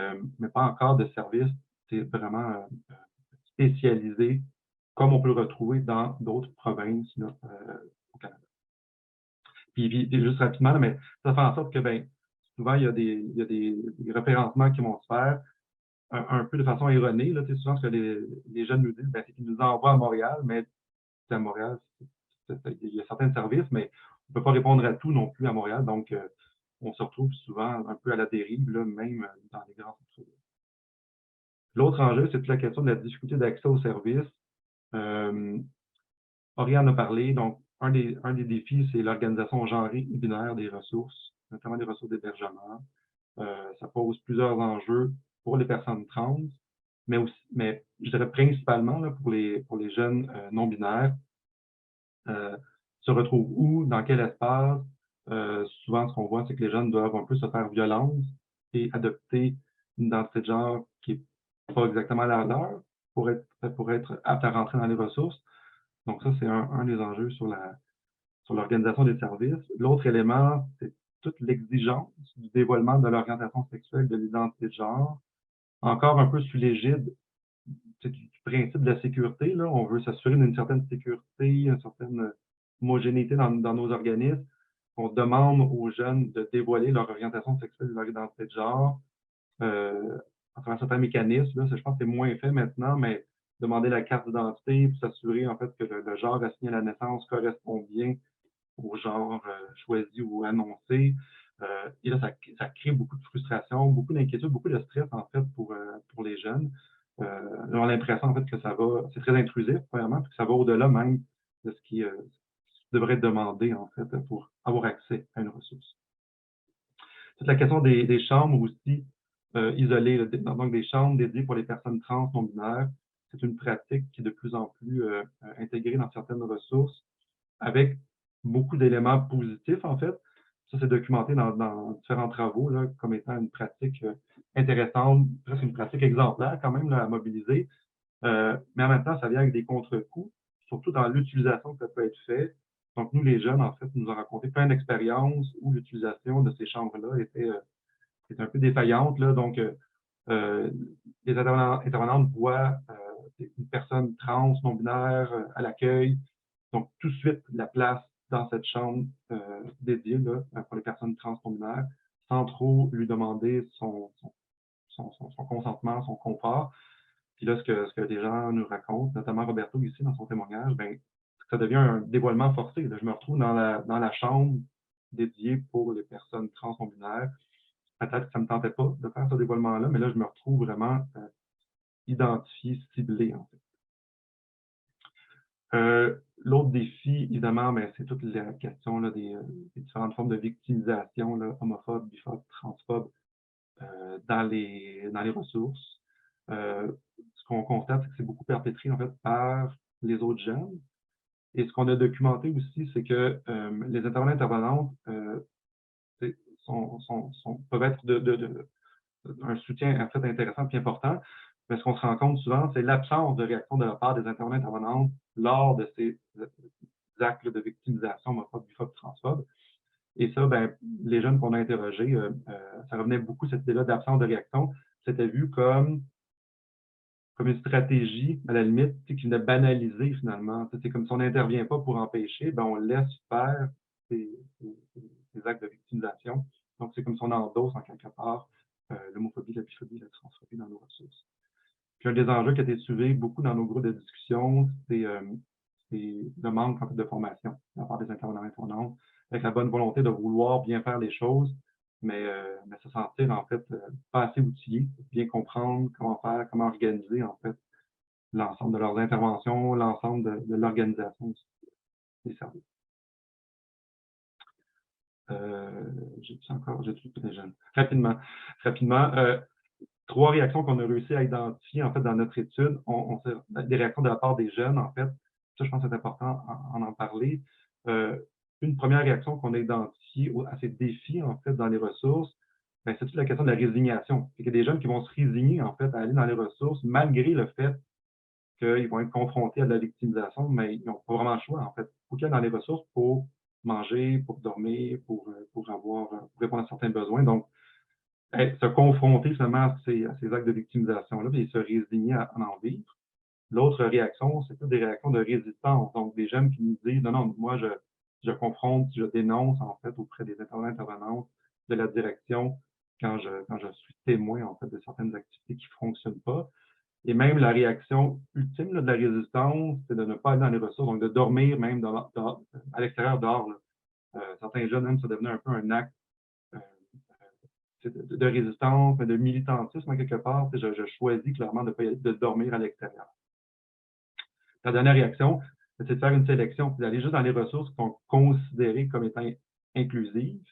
pas encore de services vraiment spécialisés, comme on peut le retrouver dans d'autres provinces là, au Canada. Puis juste rapidement, là, mais ça fait en sorte que ben, souvent, il y a des référencements qui vont se faire un peu de façon erronée. Là, souvent, ce que les jeunes nous disent, ben, c'est qu'ils nous envoient à Montréal, mais à Montréal, il y a certains services, mais on ne peut pas répondre à tout non plus à Montréal. Donc, on se retrouve souvent un peu à la dérive, là, même dans les grands centres. L'autre enjeu, c'est toute la question de la difficulté d'accès aux services. Oriane a parlé, donc un des défis, c'est l'organisation genrée et binaire des ressources, notamment des ressources d'hébergement. Ça pose plusieurs enjeux pour les personnes trans, mais je dirais principalement là, pour les jeunes non-binaires. Se retrouvent où, dans quel espace. Souvent, ce qu'on voit, c'est que les jeunes doivent un peu se faire violence et adopter une identité de genre qui n'est pas exactement la leur pour être apte à rentrer dans les ressources. Donc ça, c'est un des enjeux sur l'organisation des services. L'autre élément, c'est toute l'exigence du dévoilement de l'orientation sexuelle, de l'identité de genre, encore un peu sous l'égide du principe de la sécurité. Là. On veut s'assurer d'une certaine sécurité, une certaine homogénéité dans nos organismes. On demande aux jeunes de dévoiler leur orientation sexuelle et leur identité de genre à travers certains mécanismes. Là, je pense que c'est moins fait maintenant, mais demander la carte d'identité pour s'assurer en fait que le genre assigné à la naissance correspond bien au genre choisi ou annoncé. Et là, ça crée beaucoup de frustration, beaucoup d'inquiétude, beaucoup de stress en fait pour les jeunes. Ils ont l'impression en fait que c'est très intrusif premièrement, puis que ça va au-delà même de ce qui devrait être demandé en fait pour avoir accès à une ressource. Toute la question des chambres aussi isolées, là, donc des chambres dédiées pour les personnes trans non binaires, c'est une pratique qui est de plus en plus intégrée dans certaines ressources, avec beaucoup d'éléments positifs, en fait. Ça, c'est documenté dans différents travaux là, comme étant une pratique intéressante, presque une pratique exemplaire quand même là, à mobiliser. Mais en même temps, ça vient avec des contre-coups, surtout dans l'utilisation que ça peut être fait. Donc, nous, les jeunes, en fait, nous avons raconté plein d'expériences où l'utilisation de ces chambres-là était un peu défaillante. Là. Donc, les intervenantes voient une personne trans, non-binaire à l'accueil. Donc, tout de suite, la place dans cette chambre dédiée là, pour les personnes trans non-binaires, sans trop lui demander son consentement, son confort. Puis là, ce que les gens nous racontent, notamment Roberto ici dans son témoignage, ben, ça devient un dévoilement forcé. Là. Je me retrouve dans la chambre dédiée pour les personnes trans non-binaires. Peut-être que ça ne me tentait pas de faire ce dévoilement-là, mais là, je me retrouve vraiment identifié, ciblé, en fait. L'autre défi, évidemment, ben, c'est toute la question là, des différentes formes de victimisation, là, homophobe, biphobe, transphobe, dans les ressources. Ce qu'on constate, c'est que c'est beaucoup perpétré en fait par les autres jeunes. Et ce qu'on a documenté aussi, c'est que les intervenants intervenantes peuvent être un soutien en fait intéressant et important. Mais ce qu'on se rend compte souvent, c'est l'absence de réaction de la part des intervenants intervenantes lors de ces actes de victimisation homophobe, biphobe, transphobe. Et ça, ben, les jeunes qu'on a interrogés, ça revenait beaucoup cette idée-là d'absence de réaction. C'était vu comme une stratégie, à la limite, qui venait banaliser finalement. C'est comme si on n'intervient pas pour empêcher, ben, on laisse faire ces actes de victimisation. Donc, c'est comme si on endosse en quelque part l'homophobie, la biphobie, la transphobie dans nos ressources. Puis un des enjeux qui a été soulevé beaucoup dans nos groupes de discussion, c'est le manque en fait, de formation de la part des intervenants intervenantes, avec la bonne volonté de vouloir bien faire les choses, mais se sentir en fait pas assez outillés, bien comprendre comment faire, comment organiser en fait l'ensemble de leurs interventions, l'ensemble de l'organisation des services. J'ai tout les jeunes. Rapidement. 3 réactions qu'on a réussi à identifier, en fait, dans notre étude, des réactions de la part des jeunes, en fait. Ça, je pense que c'est important en parler. Une première réaction qu'on a identifiée à ces défis, en fait, dans les ressources, ben, c'est toute la question de la résignation. Il y a des jeunes qui vont se résigner, en fait, à aller dans les ressources, malgré le fait qu'ils vont être confrontés à de la victimisation, mais ils n'ont pas vraiment le choix, en fait. Il faut qu'ils aillent dans les ressources pour manger, pour dormir, pour répondre à certains besoins. Donc, se confronter finalement à ces actes de victimisation-là, et se résigner à en vivre. L'autre réaction, c'est plus des réactions de résistance. Donc, des jeunes qui nous disent, non, non, moi, je confronte, je dénonce, en fait, auprès des intervenantes de la direction quand je suis témoin, en fait, de certaines activités qui ne fonctionnent pas. Et même la réaction ultime là, de la résistance, c'est de ne pas aller dans les ressources, donc de dormir même à l'extérieur, dehors. Certains jeunes, même, ça devenait un peu un acte de résistance, mais de militantisme, en quelque part. Je choisis clairement de dormir à l'extérieur. La dernière réaction, c'est de faire une sélection, d'aller juste dans les ressources qui sont considérées comme étant inclusives.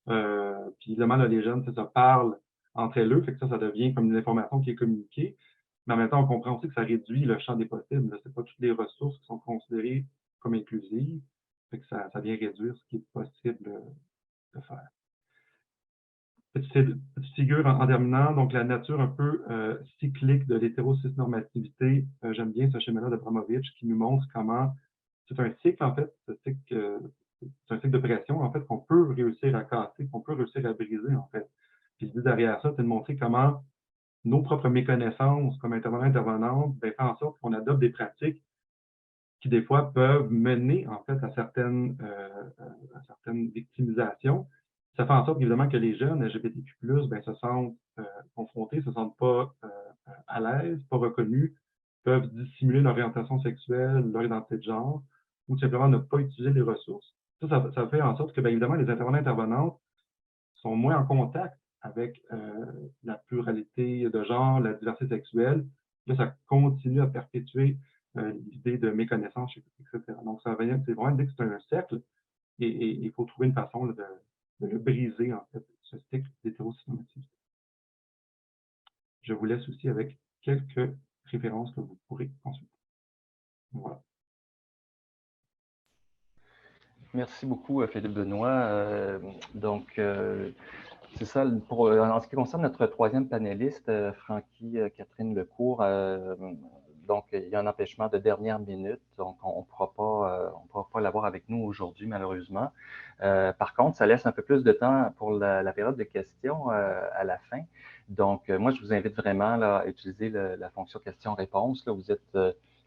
Puis évidemment, là, les jeunes, ça parle entre eux, fait que ça devient comme une information qui est communiquée. Mais en même temps, on comprend aussi que ça réduit le champ des possibles. Ce n'est pas toutes les ressources qui sont considérées comme inclusives. Fait que ça vient réduire ce qui est possible de faire. Petite figure en terminant, donc la nature un peu cyclique de l'hétérocisnormativité. J'aime bien ce schéma-là de Abramovich qui nous montre comment c'est un cycle, en fait, c'est un cycle de pression, en fait, qu'on peut réussir à casser, qu'on peut réussir à briser, en fait. Puis l'idée derrière ça, c'est de montrer comment nos propres méconnaissances comme intervenants-intervenantes ben, font en sorte qu'on adopte des pratiques qui, des fois, peuvent mener, en fait, à certaines victimisations. Ça fait en sorte, évidemment, que les jeunes LGBTQ+, ben, se sentent confrontés, se sentent pas à l'aise, pas reconnus, peuvent dissimuler leur orientation sexuelle, leur identité de genre, ou simplement ne pas utiliser les ressources. Ça fait en sorte que, bien évidemment, les intervenants-intervenantes sont moins en contact avec la pluralité de genre, la diversité sexuelle. Là, ça continue à perpétuer l'idée de méconnaissance, etc. Donc, c'est vraiment l'idée que c'est un cercle et il faut trouver une façon de le briser, en fait, ce cycle d'hétéronormativité. Je vous laisse aussi avec quelques références que vous pourrez consulter. Voilà. Merci beaucoup, Philippe Benoît. C'est ça, en ce qui concerne notre troisième panéliste, Francky Catherine Lecourt, donc il y a un empêchement de dernière minute, donc on ne pourra pas l'avoir avec nous aujourd'hui, malheureusement. Par contre, ça laisse un peu plus de temps pour la période de questions à la fin. Donc, moi, je vous invite vraiment là, à utiliser la fonction questions-réponses. Vous êtes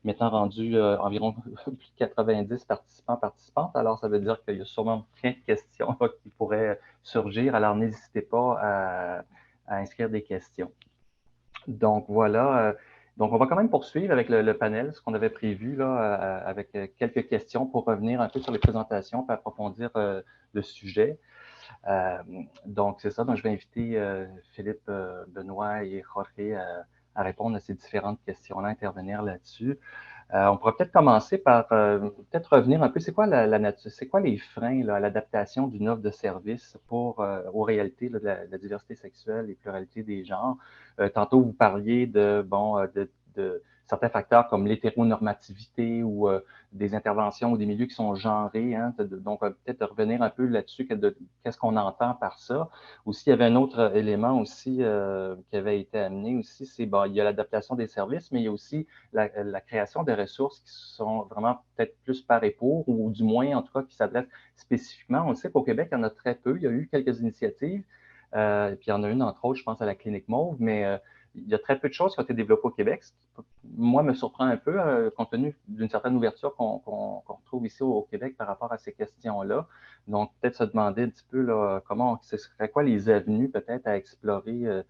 maintenant rendu environ plus de 90 participantes. Alors, ça veut dire qu'il y a sûrement plein de questions qui pourraient surgir. Alors, n'hésitez pas à inscrire des questions. Donc, voilà. Donc, on va quand même poursuivre avec le panel, ce qu'on avait prévu, là, avec quelques questions pour revenir un peu sur les présentations, pour approfondir le sujet. Donc, c'est ça. Donc, je vais inviter Philippe Benoît et Jorge à répondre à ces différentes questions-là, intervenir là-dessus. On pourrait peut-être commencer par peut-être revenir un peu, c'est quoi la nature, c'est quoi les freins là, à l'adaptation d'une offre de service aux réalités là, de la diversité sexuelle et pluralité des genres? Tantôt, vous parliez de certains facteurs comme l'hétéronormativité ou des interventions ou des milieux qui sont genrés. Hein, donc, peut-être revenir un peu là-dessus, qu'est-ce qu'on entend par ça. Aussi, il y avait un autre élément aussi qui avait été amené aussi, c'est bon, il y a l'adaptation des services, mais il y a aussi la création de ressources qui sont vraiment peut-être plus par et pour, ou du moins, en tout cas, qui s'adressent spécifiquement. On sait qu'au Québec, il y en a très peu. Il y a eu quelques initiatives. Et puis, il y en a une, entre autres, je pense à la Clinique Mauve, mais il y a très peu de choses qui ont été développées au Québec, ce qui, moi, me surprend un peu, compte tenu d'une certaine ouverture qu'on retrouve ici au Québec par rapport à ces questions-là. Donc, peut-être se demander un petit peu là, ce serait quoi les avenues peut-être à explorer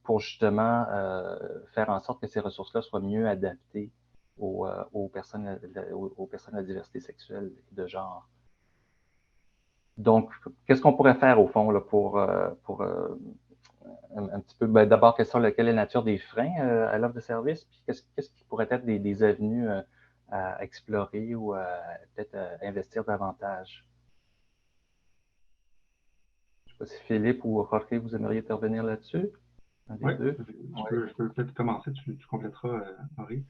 pour justement faire en sorte que ces ressources-là soient mieux adaptées aux personnes de la diversité sexuelle et de genre. Donc, qu'est-ce qu'on pourrait faire au fond là, pour un petit peu, d'abord, quelle est la nature des freins à l'offre de service, puis qu'est-ce qui pourrait être des avenues à explorer ou peut-être à investir davantage? Je ne sais pas si Philippe ou Jorge, vous aimeriez intervenir là-dessus? Un des Oui, deux? je peux peut-être commencer, tu compléteras, Henri.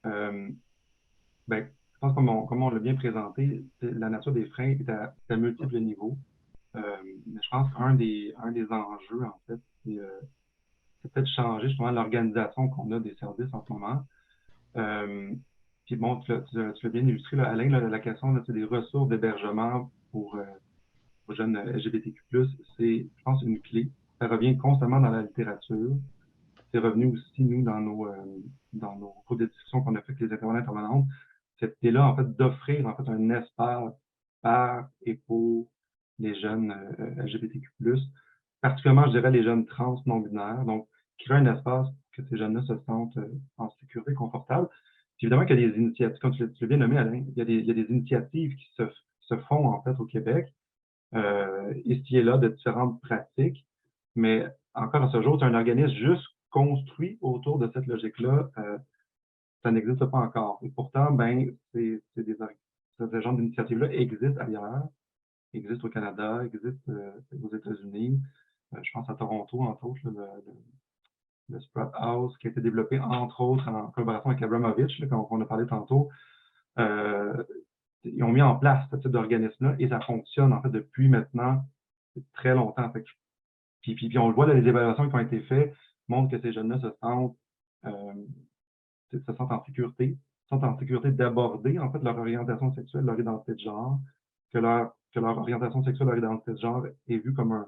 Euh, ben, je pense comme on l'a bien présenté, la nature des freins est à multiples niveaux. Mais je pense qu'un des enjeux, en fait, c'est peut-être changer justement l'organisation qu'on a des services en ce moment. Euh, Puis bon, tu l'as bien illustré, là, Alain, là, la question là, c'est des ressources d'hébergement pour jeunes LGBTQ+, c'est, je pense, une clé. Ça revient constamment dans la littérature. C'est revenu aussi, nous, dans nos cours de discussion qu'on a fait avec les intervenants intervenantes. Cette idée-là, en fait, d'offrir en fait, un espace par et pour les jeunes LGBTQ+, particulièrement, je dirais, les jeunes trans non-binaires. Donc, créer un espace que ces jeunes-là se sentent en sécurité, confortable. Puis évidemment qu'il y a des initiatives, comme tu l'as bien nommé, Alain, il y a des initiatives qui se font, en fait, au Québec, ici et là, de différentes pratiques. Mais encore à ce jour, c'est un organisme juste construit autour de cette logique-là. Ça n'existe pas encore. Et pourtant, ben, ce genre d'initiatives-là existent ailleurs, existent au Canada, existent aux États-Unis. Je pense à Toronto, entre autres, le Sprout House, qui a été développé, entre autres, en collaboration avec Abramovich, là, comme on a parlé tantôt. Euh, Ils ont mis en place ce type d'organisme-là et ça fonctionne, en fait, depuis maintenant très longtemps. Fait que puis on le voit, là, les évaluations qui ont été faites montrent que ces jeunes-là euh, se sentent en sécurité d'aborder en fait leur orientation sexuelle, leur identité de genre, que leur orientation sexuelle, leur identité de genre est vue comme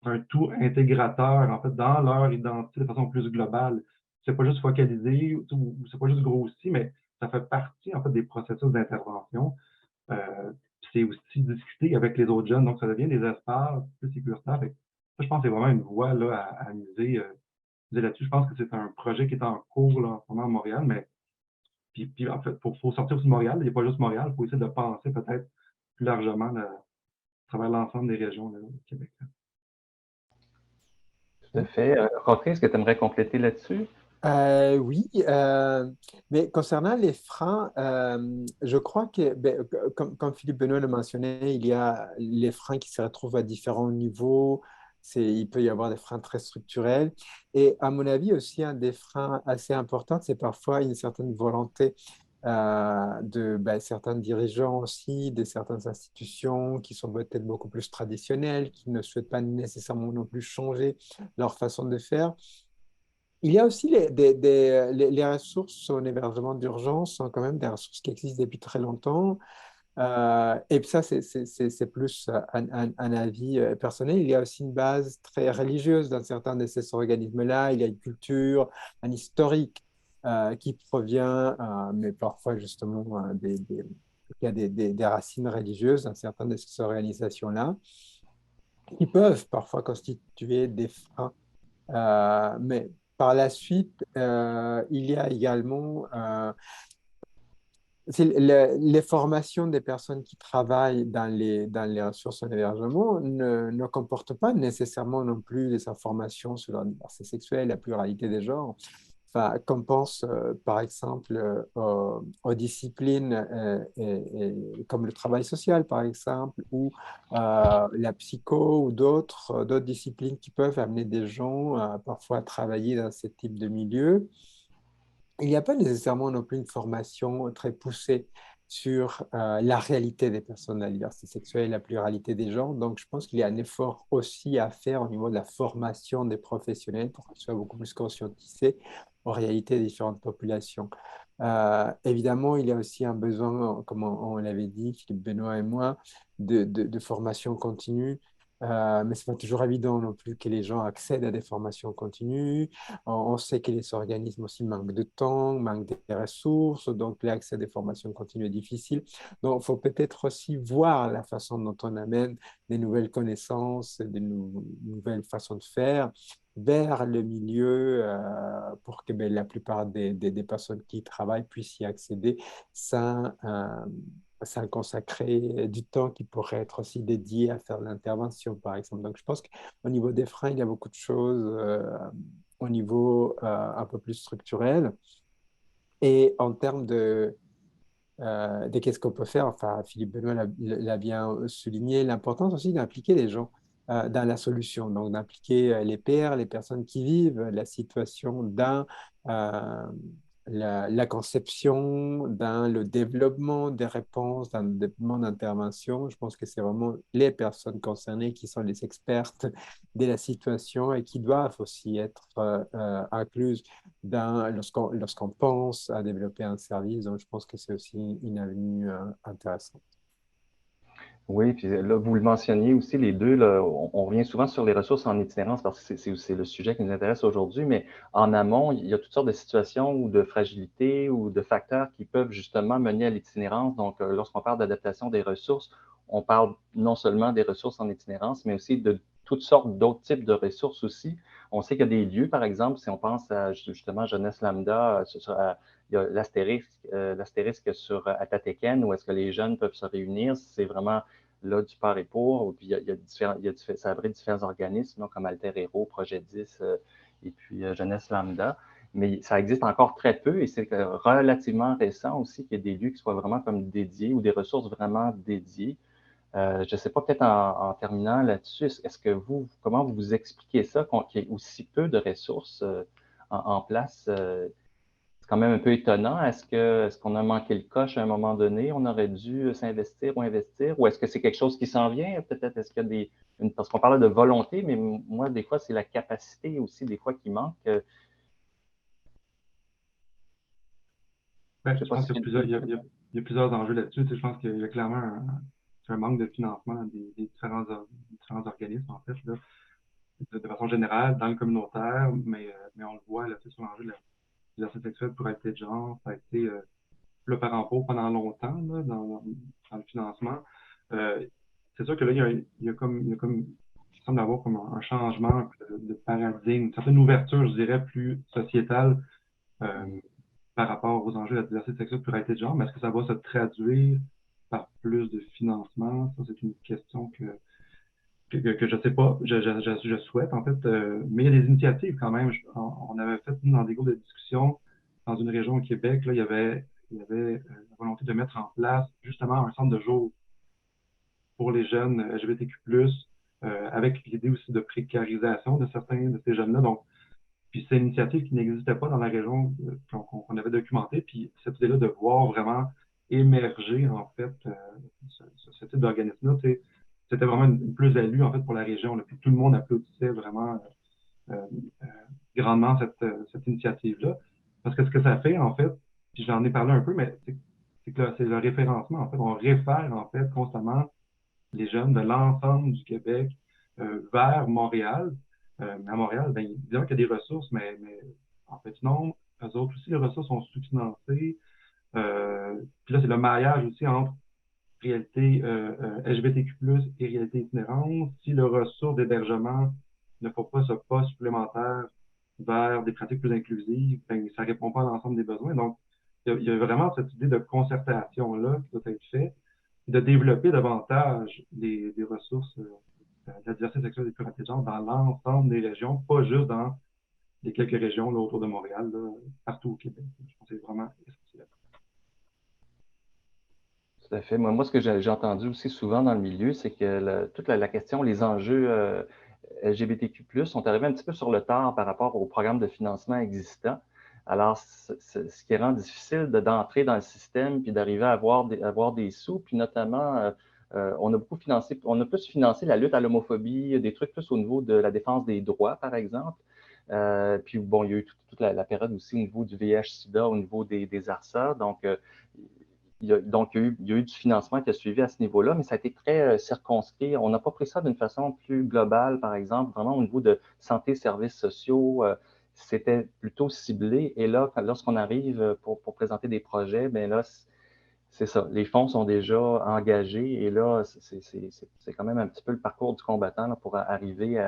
un tout intégrateur en fait dans leur identité de façon plus globale. C'est pas juste focalisé ou c'est pas juste grossi, mais ça fait partie en fait des processus d'intervention. Euh, c'est aussi discuter avec les autres jeunes, donc ça devient des espaces plus sécuritaires. Ça, je pense que c'est vraiment une voie là, à miser là-dessus. Je pense que c'est un projet qui est en cours là, en ce moment à Montréal, mais puis en fait, faut sortir aussi de Montréal. Il n'y a pas juste Montréal, il faut essayer de penser peut-être plus largement là, à travers l'ensemble des régions là, du Québec. Tout à fait. Rocky, est-ce que tu aimerais compléter là-dessus? Oui, mais concernant les freins, je crois que, ben, comme Philippe Benoît le mentionnait, il y a les freins qui se retrouvent à différents niveaux. Il peut y avoir des freins très structurels. Et à mon avis aussi, un des freins assez importants, c'est parfois une certaine volonté de certains dirigeants aussi, de certaines institutions qui sont peut-être beaucoup plus traditionnelles, qui ne souhaitent pas nécessairement non plus changer leur façon de faire. Il y a aussi les ressources en hébergement d'urgence, sont quand même des ressources qui existent depuis très longtemps. Et puis ça, c'est plus un avis personnel. Il y a aussi une base très religieuse dans certains de ces organismes-là. Il y a une culture, un historique qui provient, mais parfois justement, il y a des racines religieuses dans certaines de ces organisations-là, qui peuvent parfois constituer des freins mais par la suite, il y a également les formations des personnes qui travaillent dans les ressources en hébergement ne comportent pas nécessairement non plus des informations sur la diversité sexuelle, la pluralité des genres. Enfin, qu'on pense par exemple aux disciplines comme le travail social par exemple ou la psycho ou d'autres disciplines qui peuvent amener des gens parfois à travailler dans ce type de milieu. Il n'y a pas nécessairement non plus une formation très poussée sur la réalité des personnes à la diversité sexuelle et la pluralité des genres. Donc, je pense qu'il y a un effort aussi à faire au niveau de la formation des professionnels pour qu'ils soient beaucoup plus conscientisés aux réalités des différentes populations. Évidemment, il y a aussi un besoin, comme on l'avait dit, Philippe Benoît et moi, de formation continue. Mais ce n'est pas toujours évident non plus que les gens accèdent à des formations continues. On sait que les organismes aussi manquent de temps, manquent des ressources, donc l'accès à des formations continues est difficile. Donc, il faut peut-être aussi voir la façon dont on amène des nouvelles connaissances, des nouvelles façons de faire vers le milieu pour que la plupart des personnes qui y travaillent puissent y accéder sans, sans consacrer du temps qui pourrait être aussi dédié à faire l'intervention, par exemple. Donc, je pense qu'au niveau des freins, il y a beaucoup de choses au niveau un peu plus structurel. Et en termes de qu'est-ce qu'on peut faire, enfin, Philippe Benoît l'a bien souligné, l'importance aussi d'impliquer les gens. dans la solution. Donc, d'impliquer les pairs, les personnes qui vivent la situation dans la conception, dans le développement des réponses, dans le développement d'intervention. Je pense que c'est vraiment les personnes concernées qui sont les expertes de la situation et qui doivent aussi être incluses lorsqu'on pense à développer un service. Donc, je pense que c'est aussi une avenue intéressante. Oui, puis là, vous le mentionniez aussi, les deux, là, on revient souvent sur les ressources en itinérance parce que c'est le sujet qui nous intéresse aujourd'hui, mais en amont, il y a toutes sortes de situations ou de fragilités ou de facteurs qui peuvent justement mener à l'itinérance. Donc, lorsqu'on parle d'adaptation des ressources, on parle non seulement des ressources en itinérance, mais aussi de toutes sortes d'autres types de ressources aussi. On sait qu'il y a des lieux, par exemple, si on pense à justement Jeunesse Lambda, il y a l'astérisque sur Atateken, où est-ce que les jeunes peuvent se réunir. C'est vraiment là du par et pour. Puis ça abrite différents organismes là, comme Alter Hero, Projet 10 et puis Jeunesse Lambda. Mais ça existe encore très peu et c'est relativement récent aussi qu'il y ait des lieux qui soient vraiment comme dédiés ou des ressources vraiment dédiées. Je ne sais pas, peut-être en terminant là-dessus, est-ce que comment vous expliquez ça, qu'il y ait aussi peu de ressources en place? C'est quand même un peu étonnant. Est-ce qu'on a manqué le coche à un moment donné? On aurait dû s'investir ou investir? Ou est-ce que c'est quelque chose qui s'en vient? Peut-être est-ce qu'il y a parce qu'on parlait de volonté, mais moi, des fois, c'est la capacité aussi, des fois, qui manque. Ouais, Je sais je pas pense si qu'il y a plusieurs, il y a plusieurs enjeux là-dessus. Tu sais, je pense qu'il y a clairement un manque de financement des différents organismes, en fait, là, de façon générale, dans le communautaire, mais on le voit là, tu sais, sur l'enjeu de la diversité sexuelle, pluralité de genre, ça a été le parent pauvre pendant longtemps là, dans le financement. Euh, c'est sûr que là, il y a comme, il semble avoir comme un changement de paradigme, une certaine ouverture, je dirais, plus sociétale par rapport aux enjeux de la diversité sexuelle, pluralité de genre, mais est-ce que ça va se traduire par plus de financement? Ça, c'est une question que je ne sais pas, je souhaite en fait, mais il y a des initiatives quand même. On avait fait, nous, dans des groupes de discussion dans une région au Québec, là, il y avait la volonté de mettre en place justement un centre de jour pour les jeunes LGBTQ+, avec l'idée aussi de précarisation de certains de ces jeunes-là. Donc, puis c'est une initiative qui n'existait pas dans la région qu'on avait documentée. Puis cette idée-là de voir vraiment émerger, en fait, ce type d'organisme-là, c'était vraiment une plus-value, en fait, pour la région. Là. Puis tout le monde applaudissait vraiment euh, euh, grandement cette initiative-là. Parce que ce que ça fait, en fait, puis j'en ai parlé un peu, mais c'est que c'est le référencement, en fait. On réfère, en fait, constamment les jeunes de l'ensemble du Québec vers Montréal. À Montréal, ben, disons qu'il y a des ressources, mais en petit nombre, eux autres aussi, les ressources sont sous-financées. Puis là, c'est le maillage aussi entre réalité LGBTQ+, et réalité itinérante. Si le ressource d'hébergement ne faut pas ce pas supplémentaire vers des pratiques plus inclusives, ben, ça ne répond pas à l'ensemble des besoins. Donc, il y a vraiment cette idée de concertation-là qui doit être faite, de développer davantage des ressources de la diversité sexuelle et de pluralité de genre dans l'ensemble des régions, pas juste dans les quelques régions là, autour de Montréal, là, partout au Québec. Je pense que c'est vraiment essentiel. Tout à fait. Moi, ce que j'ai entendu aussi souvent dans le milieu, c'est que toute la question, les enjeux LGBTQ+, sont arrivés un petit peu sur le tard par rapport au programme de financement existant. Alors, ce qui rend difficile d'entrer dans le système puis d'arriver à avoir des sous, puis notamment, on a plus financé la lutte à l'homophobie, des trucs plus au niveau de la défense des droits, par exemple. Puis bon, il y a eu toute la période aussi au niveau du VIH-Sida, au niveau des ARSA. Donc, il y a eu du financement qui a suivi à ce niveau-là, mais ça a été très circonscrit. On n'a pas pris ça d'une façon plus globale, par exemple, vraiment au niveau de santé, services sociaux. C'était plutôt ciblé. Et là, lorsqu'on arrive pour présenter des projets, bien là, c'est ça. Les fonds sont déjà engagés et là, c'est quand même un petit peu le parcours du combattant là, pour arriver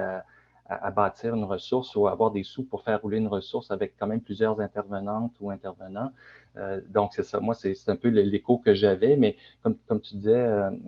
à bâtir une ressource ou avoir des sous pour faire rouler une ressource avec quand même plusieurs intervenantes ou intervenants. Donc, c'est ça. Moi, c'est un peu l'écho que j'avais, mais comme tu disais,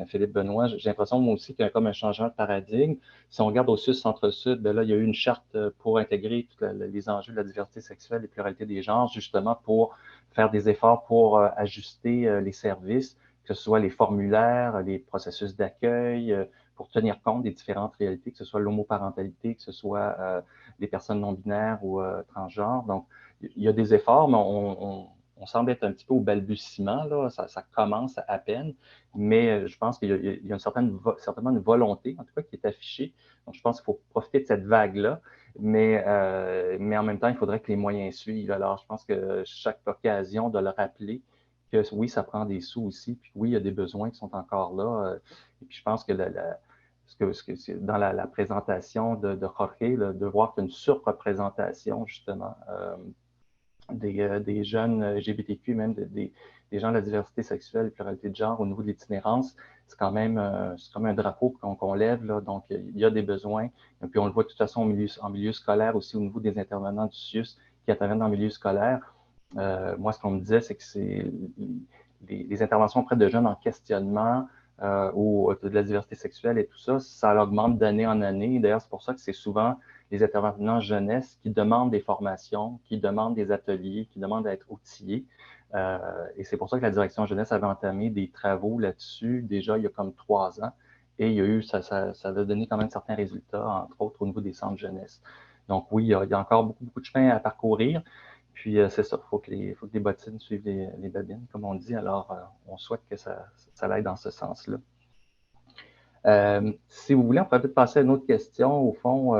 Philippe Benoît, j'ai l'impression, moi aussi, qu'il y a comme un changement de paradigme. Si on regarde au Sud, Centre-Sud, ben là, il y a eu une charte pour intégrer tous les enjeux de la diversité sexuelle et pluralité des genres, justement pour faire des efforts pour ajuster les services, que ce soit les formulaires, les processus d'accueil, pour tenir compte des différentes réalités, que ce soit l'homoparentalité, que ce soit les personnes non-binaires ou transgenres. Donc, il y a des efforts, mais on semble être un petit peu au balbutiement, là. Ça commence à peine, mais je pense qu'il y a certainement une volonté, en tout cas, qui est affichée. Donc, je pense qu'il faut profiter de cette vague-là, mais en même temps, il faudrait que les moyens suivent. Alors, je pense que chaque occasion de le rappeler, que oui, ça prend des sous aussi, puis oui, il y a des besoins qui sont encore là. Et puis, je pense que dans la présentation de Jorge, là, de voir qu'il y a une surreprésentation, justement, des jeunes LGBTQ, même des gens de la diversité sexuelle et pluralité de genre au niveau de l'itinérance, c'est quand même un drapeau qu'on lève, là. Donc, il y a des besoins. Et puis, on le voit de toute façon en milieu scolaire aussi, au niveau des intervenants du CIUS qui interviennent dans le milieu scolaire. Moi, ce qu'on me disait, c'est que c'est les interventions auprès de jeunes en questionnement ou de la diversité sexuelle et tout ça, ça augmente d'année en année. D'ailleurs, c'est pour ça que c'est souvent les intervenants jeunesse qui demandent des formations, qui demandent des ateliers, qui demandent à être outillés. Et c'est pour ça que la direction jeunesse avait entamé des travaux là-dessus déjà il y a comme 3 ans. Et il y a eu, ça a donné quand même certains résultats, entre autres au niveau des centres jeunesse. Donc oui, il y a encore beaucoup de chemin à parcourir. Puis c'est ça, il faut que les bottines suivent les babines, comme on dit. Alors, on souhaite que ça aille dans ce sens-là. Si vous voulez, on pourrait peut-être passer à une autre question. Au fond,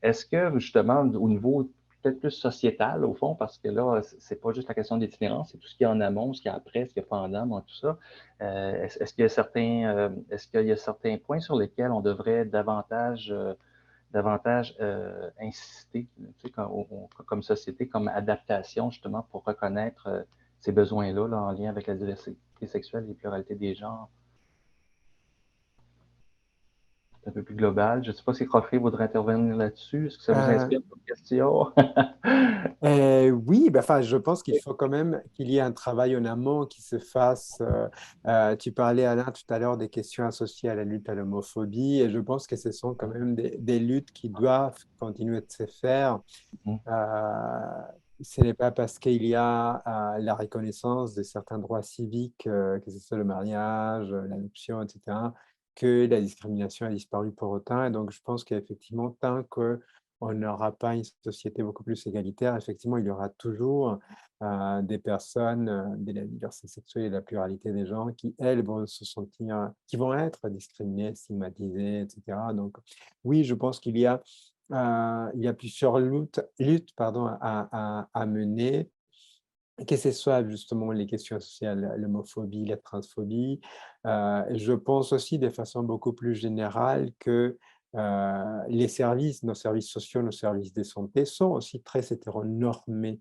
est-ce que justement, au niveau peut-être plus sociétal, au fond, parce que là, c'est pas juste la question d'itinérance, c'est tout ce qu'il y a en amont, ce qu'il y a après, ce qu'il y a pendant, bon, tout ça. Est-ce qu'il y a certains points sur lesquels on devrait davantage insister, tu sais, comme société, comme adaptation, justement, pour reconnaître ces besoins-là là, en lien avec la diversité sexuelle et la pluralité des genres? Un peu plus global. Je ne sais pas si Croffé voudrait intervenir là-dessus. Est-ce que ça vous inspire comme question? Oui, ben, enfin, je pense qu'il faut quand même qu'il y ait un travail en amont qui se fasse. Tu parlais, Alain, tout à l'heure des questions associées à la lutte à l'homophobie, et je pense que ce sont quand même des luttes qui doivent continuer de se faire. Ce n'est pas parce qu'il y a la reconnaissance de certains droits civiques, que ce soit le mariage, l'adoption, etc., que la discrimination a disparu pour autant. Et donc, je pense qu'effectivement, tant qu'on n'aura pas une société beaucoup plus égalitaire, effectivement, il y aura toujours des personnes de la diversité sexuelle et de la pluralité des gens qui, elles, vont se sentir, qui vont être discriminées, stigmatisées, etc. Donc, oui, je pense il y a plusieurs luttes pardon, à mener, que ce soit justement les questions sociales, l'homophobie, la transphobie. Je pense aussi de façon beaucoup plus générale que les services, nos services sociaux, nos services de santé sont aussi très hétéronormés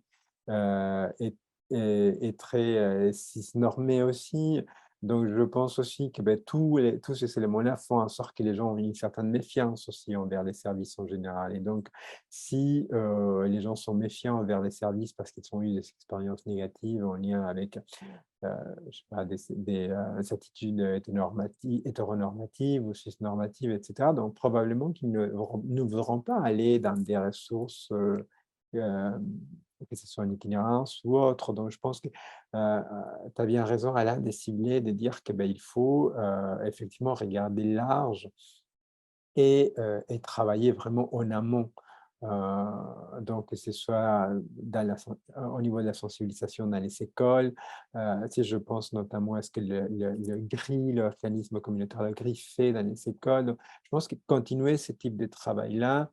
et très cisnormés aussi. Donc, je pense aussi que ben, tous ces éléments-là font en sorte que les gens ont une certaine méfiance aussi envers les services en général. Et donc, si les gens sont méfiants envers les services parce qu'ils ont eu des expériences négatives en lien avec je sais pas, des attitudes hétéronormatives ou cisnormatives, etc., donc probablement qu'ils ne voudront pas aller dans des ressources que ce soit en itinérance ou autre. Donc, je pense que tu as bien raison, Alain, de cibler, de dire qu'il il faut effectivement regarder large et travailler vraiment en amont. Donc, que ce soit au niveau de la sensibilisation dans les écoles, si je pense notamment à ce que le GRI, l'organisme communautaire, le GRI fait dans les écoles. Donc, je pense que continuer ce type de travail-là,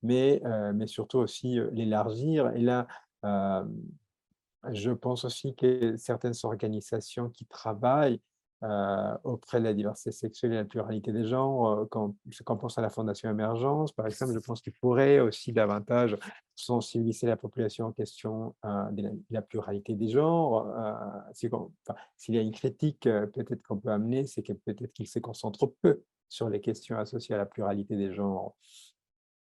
mais surtout aussi l'élargir. Et là, euh, je pense aussi que certaines organisations qui travaillent auprès de la diversité sexuelle et la pluralité des genres, quand on pense à la Fondation Émergence, par exemple, je pense qu'il pourrait aussi davantage sensibiliser la population en question de la pluralité des genres. S'il y a une critique peut-être qu'on peut amener, c'est que peut-être qu'il se concentre peu sur les questions associées à la pluralité des genres.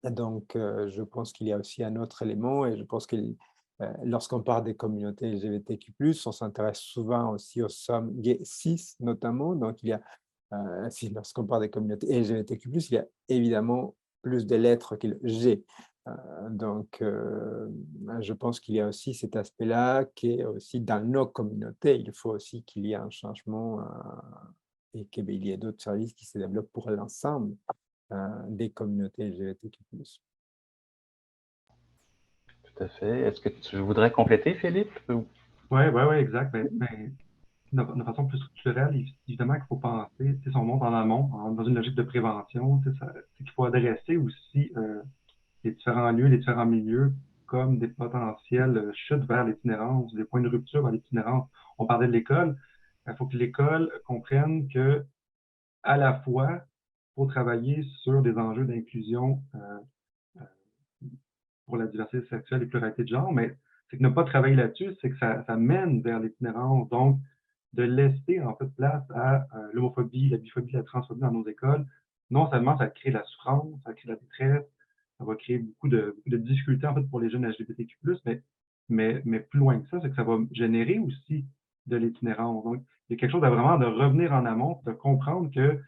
Donc, je pense qu'il y a aussi un autre élément, et je pense que lorsqu'on parle des communautés LGBTQ+, on s'intéresse souvent aussi aux hommes gays cis notamment. Donc, lorsqu'on parle des communautés LGBTQ+, il y a évidemment plus de lettres que le G. Donc, je pense qu'il y a aussi cet aspect-là qui est aussi dans nos communautés. Il faut aussi qu'il y ait un changement et qu'il y ait d'autres services qui se développent pour l'ensemble des communautés LGBTQ+. Tout à fait. Est-ce que tu voudrais compléter, Philippe? Oui, exact. De façon plus structurelle, évidemment qu'il faut penser, si on monte en amont, dans une logique de prévention, c'est qu'il faut adresser aussi les différents lieux, les différents milieux comme des potentielles chutes vers l'itinérance, des points de rupture vers l'itinérance. On parlait de l'école. Il faut que l'école comprenne que, à la fois, il faut travailler sur des enjeux d'inclusion pour la diversité sexuelle et pluralité de genre, mais c'est que ne pas travailler là-dessus, c'est que ça mène vers l'itinérance. Donc, de laisser en fait place à l'homophobie, la biphobie, la transphobie dans nos écoles, non seulement ça crée la souffrance, ça crée la détresse, ça va créer beaucoup de difficultés en fait pour les jeunes LGBTQ+, mais plus loin que ça, c'est que ça va générer aussi de l'itinérance. Donc, il y a quelque chose de vraiment de revenir en amont, de comprendre que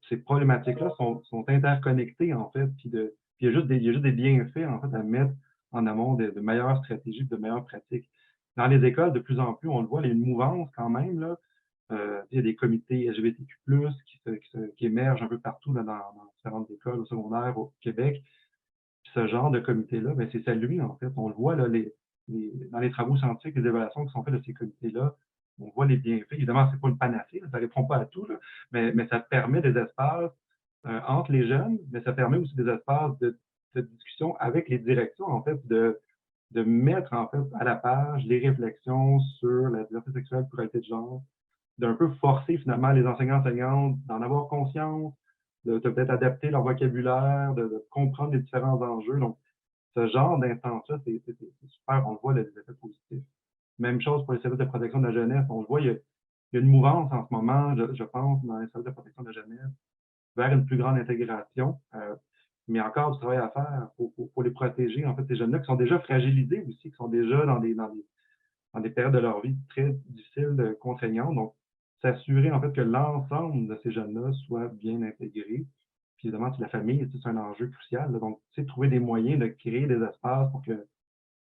ces problématiques-là sont interconnectées, en fait, puis il y a juste des bienfaits, en fait, à mettre en amont de meilleures stratégies, de meilleures pratiques. Dans les écoles, de plus en plus, on le voit, il y a une mouvance quand même, là. Il y a des comités LGBTQ+, qui émergent un peu partout là, dans différentes écoles au secondaire au Québec. Puis ce genre de comité-là, ben, c'est salué, en fait. On le voit, là, dans les travaux scientifiques, les évaluations qui sont faites de ces comités-là, on voit les bienfaits. Évidemment, ce n'est pas une panacée, ça ne répond pas à tout, là, mais ça permet des espaces entre les jeunes, mais ça permet aussi des espaces de discussion avec les directions, en fait, de mettre en fait à la page les réflexions sur la diversité sexuelle, pluralité de genre, d'un peu forcer finalement les enseignants-enseignantes d'en avoir conscience, de peut-être adapter leur vocabulaire, de comprendre les différents enjeux. Donc, ce genre d'instance-là, c'est super, on le voit, les effets positifs. Même chose pour les services de protection de la jeunesse. On le voit, il y a une mouvance en ce moment, je pense, dans les services de protection de la jeunesse, vers une plus grande intégration. Mais encore du travail à faire pour les protéger, en fait, ces jeunes-là qui sont déjà fragilisés aussi, qui sont déjà dans des périodes de leur vie très difficiles, contraignantes. Donc, s'assurer en fait que l'ensemble de ces jeunes-là soient bien intégrés. Puis évidemment, la famille, c'est un enjeu crucial. Là. Donc, trouver des moyens de créer des espaces pour que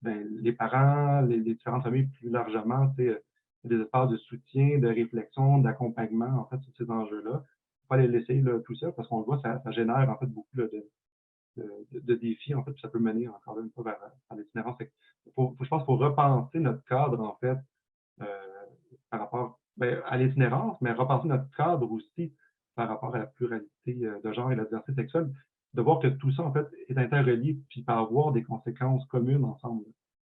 les parents, les différentes familles plus largement, des espaces de soutien, de réflexion, d'accompagnement en fait sur ces enjeux-là. Il ne faut pas les laisser là, tout ça parce qu'on le voit, ça génère en fait beaucoup là, de défis, en fait, puis ça peut mener encore une fois vers l'itinérance. Je pense qu'il faut repenser notre cadre, en fait, par rapport à l'itinérance, mais repenser notre cadre aussi par rapport à la pluralité de genre et la diversité sexuelle, de voir que tout ça, en fait, est interrelié, puis peut avoir des conséquences communes ensemble.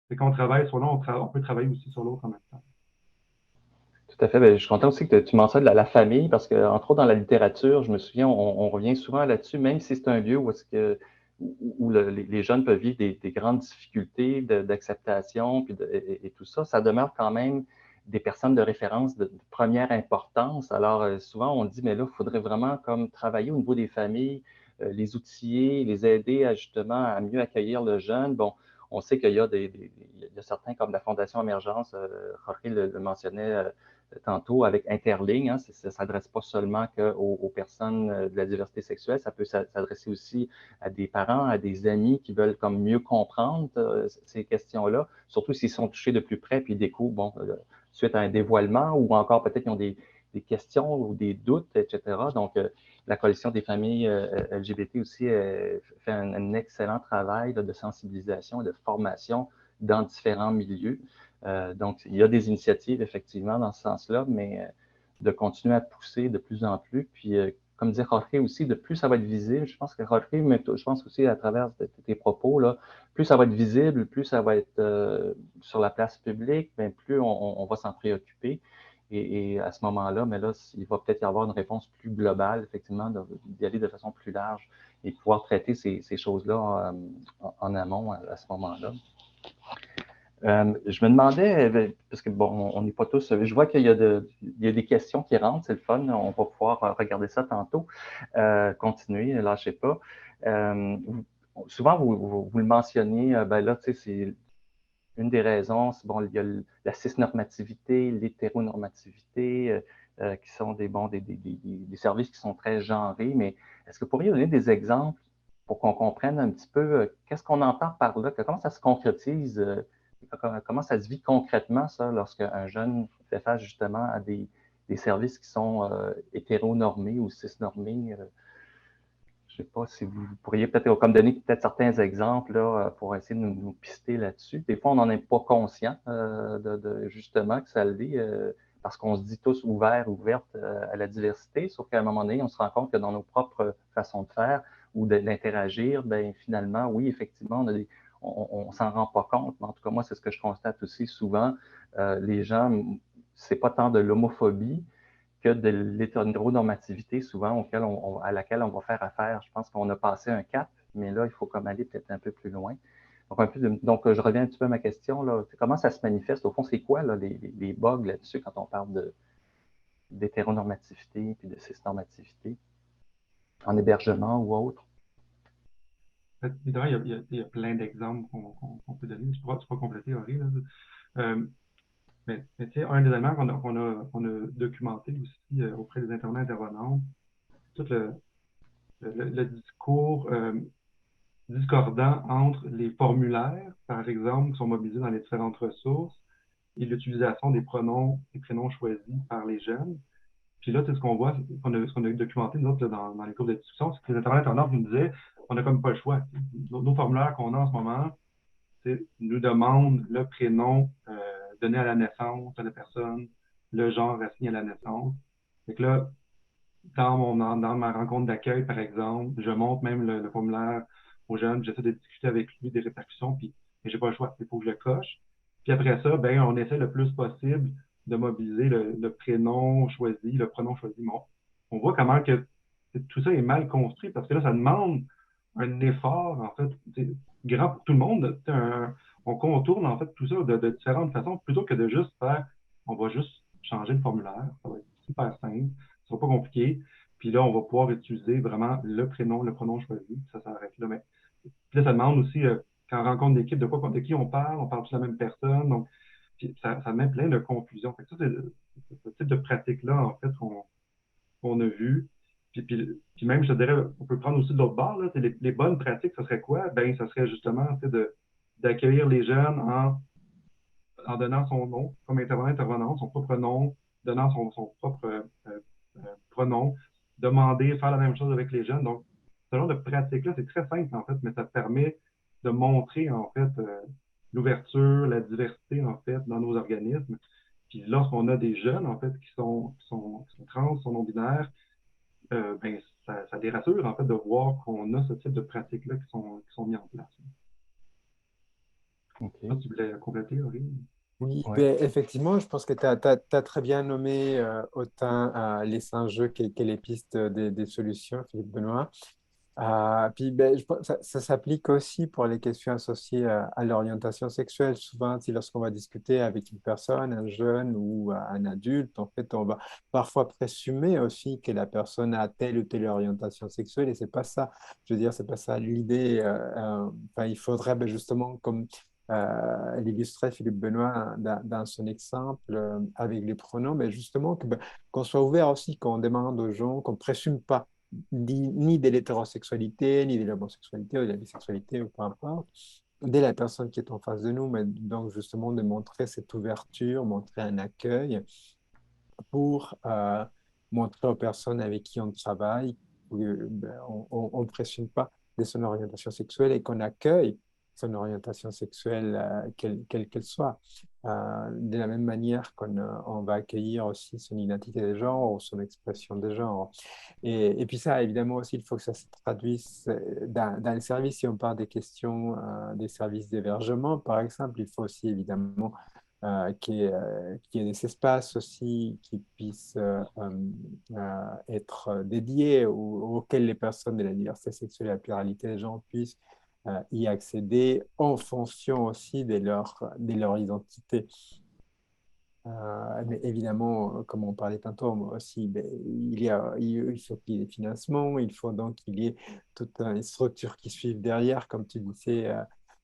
C'est qu'on travaille sur l'un, on peut travailler aussi sur l'autre en même temps. Tout à fait. Bien, je suis content aussi que tu mentionnes la famille, parce que, entre autres, dans la littérature, je me souviens, on revient souvent là-dessus, même si c'est un lieu où les jeunes peuvent vivre des grandes difficultés d'acceptation et tout ça, ça demeure quand même des personnes de référence de première importance. Alors, souvent, on dit, mais là, il faudrait vraiment comme travailler au niveau des familles, les outiller, les aider justement à mieux accueillir le jeune. Bon, on sait qu'il y a il y a certains comme la Fondation Émergence, Jorge le mentionnait tantôt avec Interligne, hein, ça ne s'adresse pas seulement aux personnes de la diversité sexuelle, ça peut s'adresser aussi à des parents, à des amis qui veulent comme mieux comprendre ces questions-là, surtout s'ils sont touchés de plus près puis ils découvrent, bon, suite à un dévoilement ou encore peut-être qu'ils ont des questions ou des doutes, etc. Donc, la coalition des familles LGBT aussi fait un excellent travail de sensibilisation et de formation dans différents milieux. Donc, il y a des initiatives, effectivement, dans ce sens-là, mais de continuer à pousser de plus en plus. Puis, comme disait Jorge aussi, de plus ça va être visible. Je pense que Jorge, mais je pense aussi à travers tes propos, là, plus ça va être visible, plus ça va être sur la place publique, bien, plus on va s'en préoccuper. Et à ce moment-là, mais là, il va peut-être y avoir une réponse plus globale, effectivement, d'y aller de façon plus large et pouvoir traiter ces choses-là en amont à ce moment-là. Je me demandais, parce que bon, on n'est pas tous, je vois qu'il y a des questions qui rentrent, c'est le fun, on va pouvoir regarder ça tantôt. Continuez, ne lâchez pas. Souvent, vous le mentionniez, ben là, tu sais, c'est une des raisons, bon, il y a la cisnormativité, l'hétéronormativité, qui sont des services qui sont très genrés, mais est-ce que vous pourriez donner des exemples pour qu'on comprenne un petit peu qu'est-ce qu'on entend par là, comment ça se concrétise, comment ça se vit concrètement, ça, lorsqu'un jeune fait face justement à des des services qui sont hétéronormés ou cisnormés. Je ne sais pas si vous pourriez peut-être comme donner peut-être certains exemples là, pour essayer de nous pister là-dessus. Des fois, on n'en est pas conscient justement que ça l'est, parce qu'on se dit tous ouverts, ouvertes à la diversité, sauf qu'à un moment donné, on se rend compte que dans nos propres façons de faire ou d'interagir, ben finalement, oui, effectivement, on ne s'en rend pas compte. Mais en tout cas, moi, c'est ce que je constate aussi souvent. Les gens, c'est pas tant de l'homophobie, que de l'hétéronormativité souvent à laquelle on va faire affaire. Je pense qu'on a passé un cap, mais là, il faut comme aller peut-être un peu plus loin. Donc, je reviens un petit peu à ma question. Là. Comment ça se manifeste? Au fond, c'est quoi là, les bugs là-dessus quand on parle d'hétéronormativité et de cisnormativité en hébergement ou autre? Évidemment, il y a plein d'exemples qu'on peut donner. Je ne pas compléter, Henri. Mais tu sais, un des éléments qu'on a documenté aussi auprès des intervenants intervenantes, tout le discours discordant entre les formulaires, par exemple, qui sont mobilisés dans les différentes ressources, et l'utilisation des pronoms et prénoms choisis par les jeunes. Puis là, tu sais, ce qu'on voit, ce qu'on a documenté, nous autres, là, dans les cours de discussion, c'est que les intervenants intervenantes nous disaient on n'a comme pas le choix. Nos formulaires qu'on a en ce moment, nous demandent le prénom donné à la naissance de la personne, le genre assigné à la naissance. Fait que là, dans ma rencontre d'accueil, par exemple, je montre même le formulaire aux jeunes, j'essaie de discuter avec lui des répercussions, puis j'ai pas le choix, il faut que je le coche. Puis après ça, ben, on essaie le plus possible de mobiliser le prénom choisi, le pronom choisi. Bon, on voit comment que tout ça est mal construit parce que là, ça demande un effort, en fait, grand pour tout le monde. On contourne, en fait, tout ça de différentes façons plutôt que de juste faire, on va juste changer le formulaire. Ça va être super simple, ça sera pas compliqué. Puis là, on va pouvoir utiliser vraiment le prénom, le pronom choisi. Ça s'arrête là. Mais là, ça demande aussi, quand on rencontre d'équipe, de qui on parle de la même personne. Donc, puis ça met plein de confusion. Fait que ça, c'est ce type de pratique-là, en fait, qu'on a vu. Puis même, je te dirais, on peut prendre aussi de l'autre bord, là, les bonnes pratiques, ça serait quoi? Ben, ça serait justement d'accueillir les jeunes en donnant son nom comme intervenant, son propre nom, donnant son propre pronom, demander, faire la même chose avec les jeunes. Donc, ce genre de pratique-là, c'est très simple, en fait, mais ça permet de montrer, en fait, l'ouverture, la diversité, en fait, dans nos organismes. Puis lorsqu'on a des jeunes, en fait, qui sont trans, qui sont non-binaires, ben, ça les rassure, en fait, de voir qu'on a ce type de pratiques-là qui sont mis en place. OK. Tu voulais compléter, Aurélie? Oui, Ouais. ben, effectivement, je pense que tu as très bien nommé autant les enjeux que les pistes des solutions, Philippe Benoît. Puis ben, je pense que ça s'applique aussi pour les questions associées à l'orientation sexuelle. Souvent, si lorsqu'on va discuter avec une personne, un jeune ou un adulte, en fait, on va parfois présumer aussi que la personne a telle ou telle orientation sexuelle et c'est pas ça. Je veux dire, c'est pas ça l'idée. Enfin, il faudrait ben, justement, comme l'illustrait Philippe Benoît dans son exemple avec les pronoms, mais justement ben, qu'on soit ouvert aussi, qu'on demande aux gens, qu'on ne présume pas ni de l'hétérosexualité, ni de l'homosexualité ou de la bisexualité, ou peu importe, dès la personne qui est en face de nous, mais donc justement de montrer cette ouverture, montrer un accueil pour montrer aux personnes avec qui on travaille on ne présume pas de son orientation sexuelle et qu'on accueille son orientation sexuelle, quelle qu'elle soit. De la même manière qu'on va accueillir aussi son identité de genre ou son expression de genre. Et puis ça, évidemment aussi, il faut que ça se traduise dans les services. Si on parle des questions des services d'hébergement, par exemple, il faut aussi évidemment qu'il y ait des espaces aussi qui puissent être dédiés ou auxquels les personnes de la diversité sexuelle et la pluralité des genres puissent y accéder en fonction aussi de leur identité. Mais évidemment, comme on parlait tantôt moi aussi, ben, il faut qu'il y ait des financements, il faut donc qu'il y ait toute une structure qui suive derrière. Comme tu disais,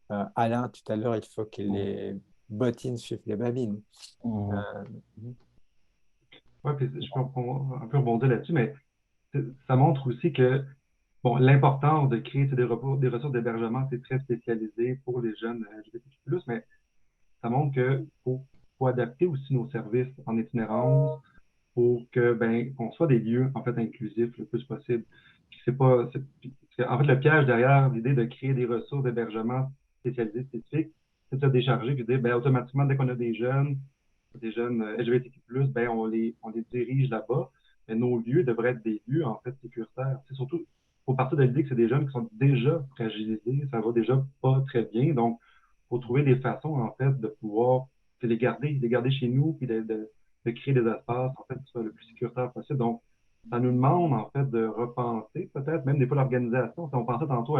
Alain, tout à l'heure, il faut que les bottines suivent les babines. Mhm. Oui, puis je peux un peu rebondir là-dessus, mais ça montre aussi que bon, l'importance de créer des ressources d'hébergement, c'est très spécialisé pour les jeunes LGBTQ+, mais ça montre qu'il faut adapter aussi nos services en itinérance pour que, qu'on soit des lieux, en fait, inclusifs le plus possible. Puis c'est pas, en fait, le piège derrière l'idée de créer des ressources d'hébergement spécialisées, spécifiques, c'est de se décharger puis de dire, automatiquement, dès qu'on a des jeunes LGBTQ+, on les dirige là-bas. Mais nos lieux devraient être des lieux, en fait, sécuritaires. C'est surtout, il faut partir de l'idée que c'est des jeunes qui sont déjà fragilisés, ça va déjà pas très bien. Donc, il faut trouver des façons, en fait, de pouvoir les garder chez nous, puis de créer des espaces, en fait, qui soient le plus sécuritaires possible. Donc, ça nous demande, en fait, de repenser, peut-être, même des fois, l'organisation. On pensait tantôt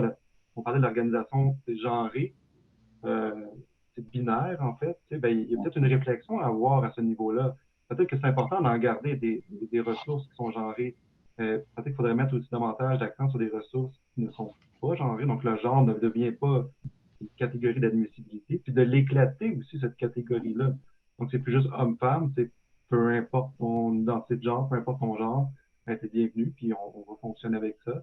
on parlait de l'organisation genrée. Euh, c'est binaire, en fait, il y a peut-être une réflexion à avoir à ce niveau-là. Peut-être que c'est important d'en garder des ressources qui sont genrées. Peut-être qu'il faudrait mettre aussi davantage d'accent sur des ressources qui ne sont pas genrées. Donc, le genre ne devient pas une catégorie d'admissibilité. Puis de l'éclater aussi, cette catégorie-là. Donc, c'est plus juste homme-femme, c'est peu importe ton identité de genre, peu importe ton genre, t'es bienvenu, puis on va fonctionner avec ça.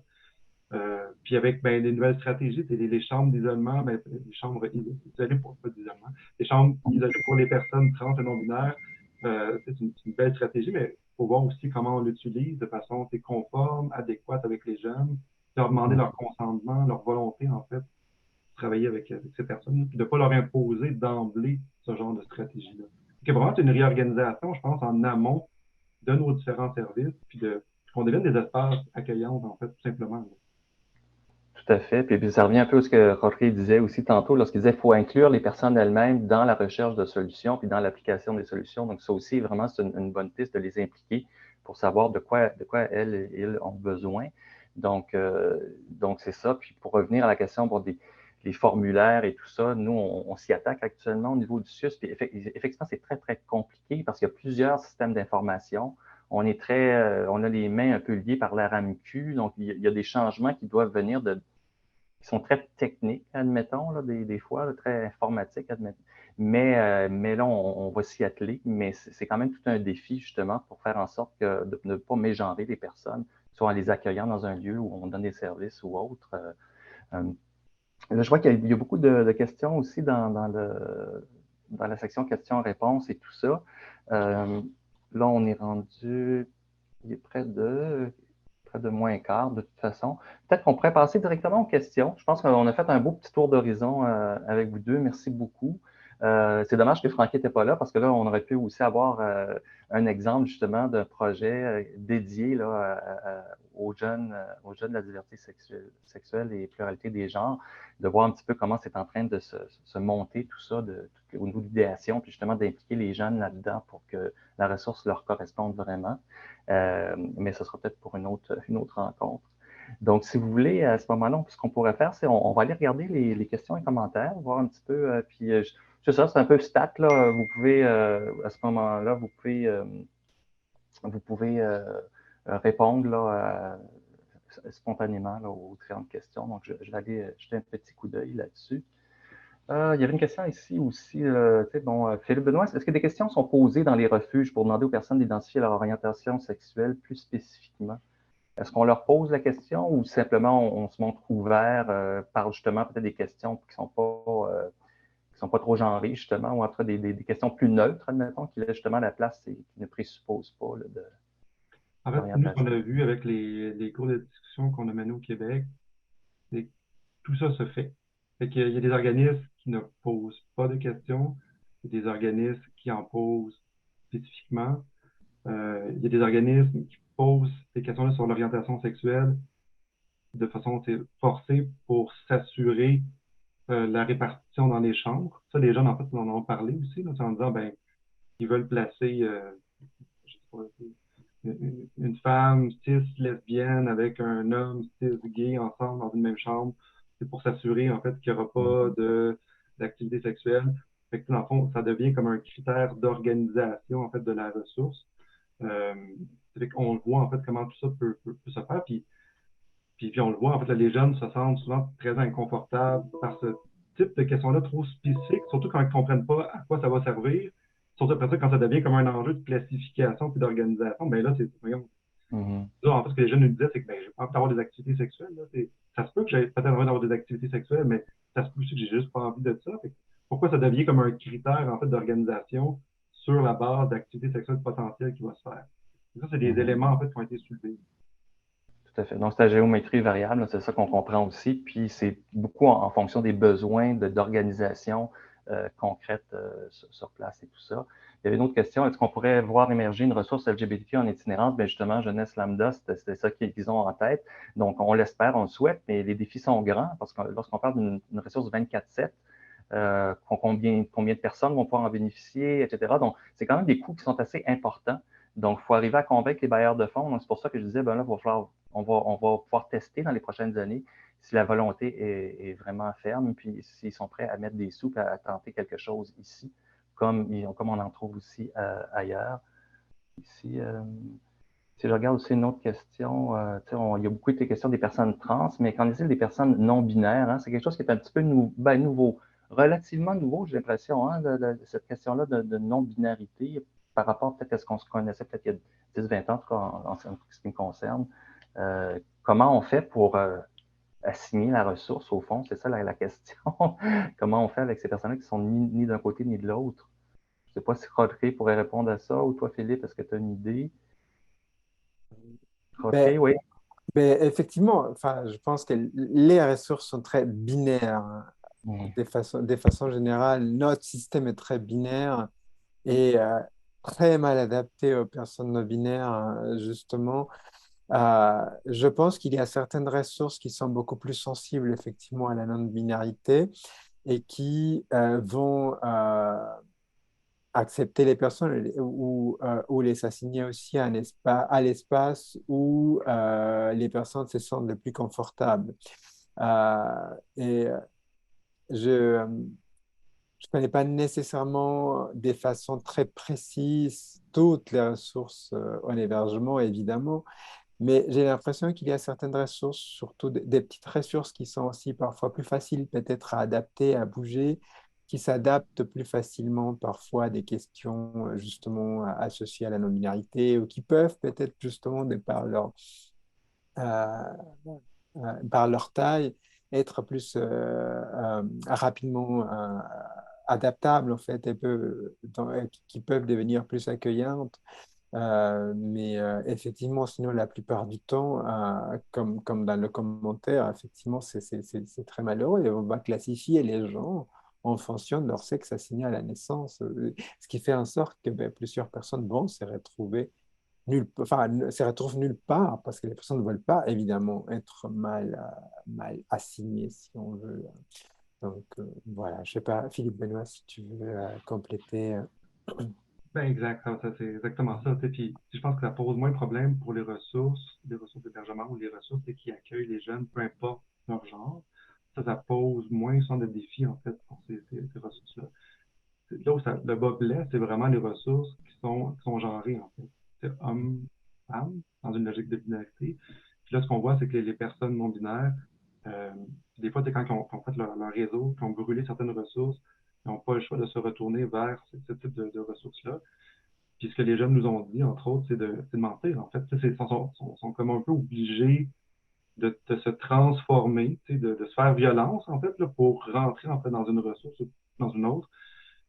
Puis avec les nouvelles stratégies, c'est les chambres d'isolement, les chambres isolées pour pas d'isolement, les chambres isolées pour les personnes trans et non-binaires, c'est une belle stratégie, mais il faut voir aussi comment on l'utilise de façon conforme, adéquate avec les jeunes, leur demander leur consentement, leur volonté, en fait, de travailler avec ces personnes, puis de ne pas leur imposer d'emblée ce genre de stratégie-là. Donc, vraiment, c'est une réorganisation, je pense, en amont de nos différents services, puis qu'on devienne des espaces accueillants, en fait, tout simplement. Tout à fait. Puis ça revient un peu à ce que Jorge disait aussi tantôt, lorsqu'il disait qu'il faut inclure les personnes elles-mêmes dans la recherche de solutions puis dans l'application des solutions. Donc, ça aussi, vraiment, c'est une bonne piste de les impliquer pour savoir de quoi elles et ils ont besoin. Donc c'est ça. Puis pour revenir à la question pour les formulaires et tout ça, nous, on s'y attaque actuellement au niveau du CIUS. Puis effectivement, c'est très, très compliqué parce qu'il y a plusieurs systèmes d'information. On a les mains un peu liées par la RAMQ, donc il y a des changements qui doivent venir qui sont très techniques, admettons, là, des fois, là, très informatiques, admettons. Mais là, on va s'y atteler, mais c'est quand même tout un défi, justement, pour faire en sorte de ne pas mégenrer les personnes, soit en les accueillant dans un lieu où on donne des services ou autre. Là, je vois qu'il y a beaucoup de questions aussi dans la section questions-réponses et tout ça. Là, on est rendu, il est près de moins quart de toute façon. Peut-être qu'on pourrait passer directement aux questions. Je pense qu'on a fait un beau petit tour d'horizon avec vous deux. Merci beaucoup. C'est dommage que Francky n'était pas là parce que là, on aurait pu aussi avoir un exemple justement d'un projet dédié là, aux jeunes de la diversité sexuelle et pluralité des genres, de voir un petit peu comment c'est en train de se monter tout ça au niveau de l'idéation, puis justement d'impliquer les jeunes là-dedans pour que la ressource leur corresponde vraiment. Mais ce sera peut-être pour une autre rencontre. Donc, si vous voulez, à ce moment-là, ce qu'on pourrait faire, c'est on va aller regarder les questions et commentaires, voir un petit peu, puis c'est ça, c'est un peu stat, là. Vous pouvez, à ce moment-là, vous pouvez répondre là, spontanément là, aux différentes questions. Donc, je vais aller jeter un petit coup d'œil là-dessus. Il y avait une question ici aussi. Philippe Benoît, est-ce que des questions sont posées dans les refuges pour demander aux personnes d'identifier leur orientation sexuelle plus spécifiquement? Est-ce qu'on leur pose la question ou simplement on se montre ouvert par justement peut-être des questions qui ne sont pas trop genrées, justement, ou entre des questions plus neutres, admettons, qui laissent justement la place et qui ne présupposent pas là, En fait, nous, ce qu'on a vu avec les cours de discussion qu'on a menés au Québec, c'est que tout ça se fait. Il y a des organismes qui ne posent pas de questions, il y a des organismes qui en posent spécifiquement. Il y a des organismes qui posent des questions sur l'orientation sexuelle de façon forcée pour s'assurer la répartition dans les chambres. Ça, les jeunes, en fait, en ont parlé aussi, là, en disant, ils veulent placer, je sais pas, une femme cis lesbienne avec un homme cis gay ensemble dans une même chambre. C'est pour s'assurer, en fait, qu'il n'y aura pas d'activité sexuelle. Fait que, dans le fond, ça devient comme un critère d'organisation, en fait, de la ressource. Fait qu'on le voit, en fait, comment tout ça peut se faire. Puis on le voit, en fait, là, les jeunes se sentent souvent très inconfortables par ce type de questions-là trop spécifiques, surtout quand ils ne comprennent pas à quoi ça va servir. Surtout après ça, quand ça devient comme un enjeu de classification puis d'organisation, là, c'est, voyons. Là, en fait, ce que les jeunes nous disaient, c'est que, j'ai pas envie d'avoir des activités sexuelles, là. Ça se peut que j'ai peut-être envie d'avoir des activités sexuelles, mais ça se peut aussi que j'ai juste pas envie de ça. Pourquoi ça devient comme un critère, en fait, d'organisation sur la base d'activités sexuelles potentielles qui va se faire? Ça, c'est des éléments en fait, qui ont été soulevés. Tout à fait. Donc, c'est la géométrie variable, c'est ça qu'on comprend aussi. Puis, c'est beaucoup en fonction des besoins d'organisation concrète sur place et tout ça. Il y avait une autre question. Est-ce qu'on pourrait voir émerger une ressource LGBTQ en itinérance? Bien, justement, Jeunesse Lambda, c'était ça qu'ils ont en tête. Donc, on l'espère, on le souhaite, mais les défis sont grands parce que lorsqu'on parle d'une ressource 24/7, combien de personnes vont pouvoir en bénéficier, etc. Donc, c'est quand même des coûts qui sont assez importants. Donc, il faut arriver à convaincre les bailleurs de fonds. Donc, c'est pour ça que je disais, ben là, on va pouvoir tester dans les prochaines années si la volonté est vraiment ferme, puis s'ils sont prêts à mettre des sous et à tenter quelque chose ici, comme on en trouve aussi ailleurs. Ici, si je regarde aussi une autre question, il y a beaucoup été question des personnes trans, mais qu'en est-il des personnes non binaires? Hein? C'est quelque chose qui est un petit peu nouveau, relativement nouveau, j'ai l'impression, hein, cette question-là de non-binarité par rapport peut-être à ce qu'on se connaissait peut-être il y a 10-20 ans, en tout cas en ce qui me concerne. Comment on fait pour assigner la ressource, au fond? C'est ça la question. Comment on fait avec ces personnes-là qui sont ni d'un côté ni de l'autre? Je ne sais pas si Rodrigue pourrait répondre à ça, ou toi, Philippe, est-ce que tu as une idée? Ben, Rodrigue, oui. ben, effectivement, enfin, je pense que les ressources sont très binaires, hein. Mm. Des façons générales, notre système est très binaire et très mal adapté aux personnes non binaires, hein, justement. Je pense qu'il y a certaines ressources qui sont beaucoup plus sensibles, effectivement, à la non-binarité et qui vont accepter les personnes ou les assigner aussi à l'espace où les personnes se sentent le plus confortables. Et je ne connais pas nécessairement des façons très précises toutes les ressources en hébergement, évidemment, mais j'ai l'impression qu'il y a certaines ressources, surtout des petites ressources qui sont aussi parfois plus faciles peut-être à adapter, à bouger, qui s'adaptent plus facilement parfois à des questions justement associées à la non-binarité ou qui peuvent peut-être justement de euh, par leur taille être plus rapidement adaptables en fait et qui peuvent devenir plus accueillantes. Mais effectivement, sinon, la plupart du temps, comme dans le commentaire, effectivement, c'est très malheureux. Et on va classifier les gens en fonction de leur sexe assigné à la naissance, ce qui fait en sorte que ben, plusieurs personnes vont se retrouvent nulle part parce que les personnes ne veulent pas, évidemment, être mal assignées, si on veut. Donc, voilà, je ne sais pas, Philippe Benoît, si tu veux compléter. Ben exact, c'est exactement ça. Tu sais. Puis je pense que ça pose moins de problèmes pour les ressources d'hébergement ou les ressources qui accueillent les jeunes, peu importe leur genre. Ça pose moins de défis en fait pour ces ressources-là. Là où le bas blesse, c'est vraiment les ressources qui sont genrées en fait. C'est homme, femme, dans une logique de binarité. Puis là, ce qu'on voit, c'est que les personnes non binaires, euh, des fois, quand ils ont fait leur réseau, qui ont brûlé certaines ressources, ils n'ont pas le choix de se retourner vers ce type de ressources-là. Puis ce que les jeunes nous ont dit, entre autres, c'est de mentir. En fait, ils sont comme un peu obligés de se transformer, de se faire violence, en fait, là, pour rentrer en fait, dans une ressource ou dans une autre.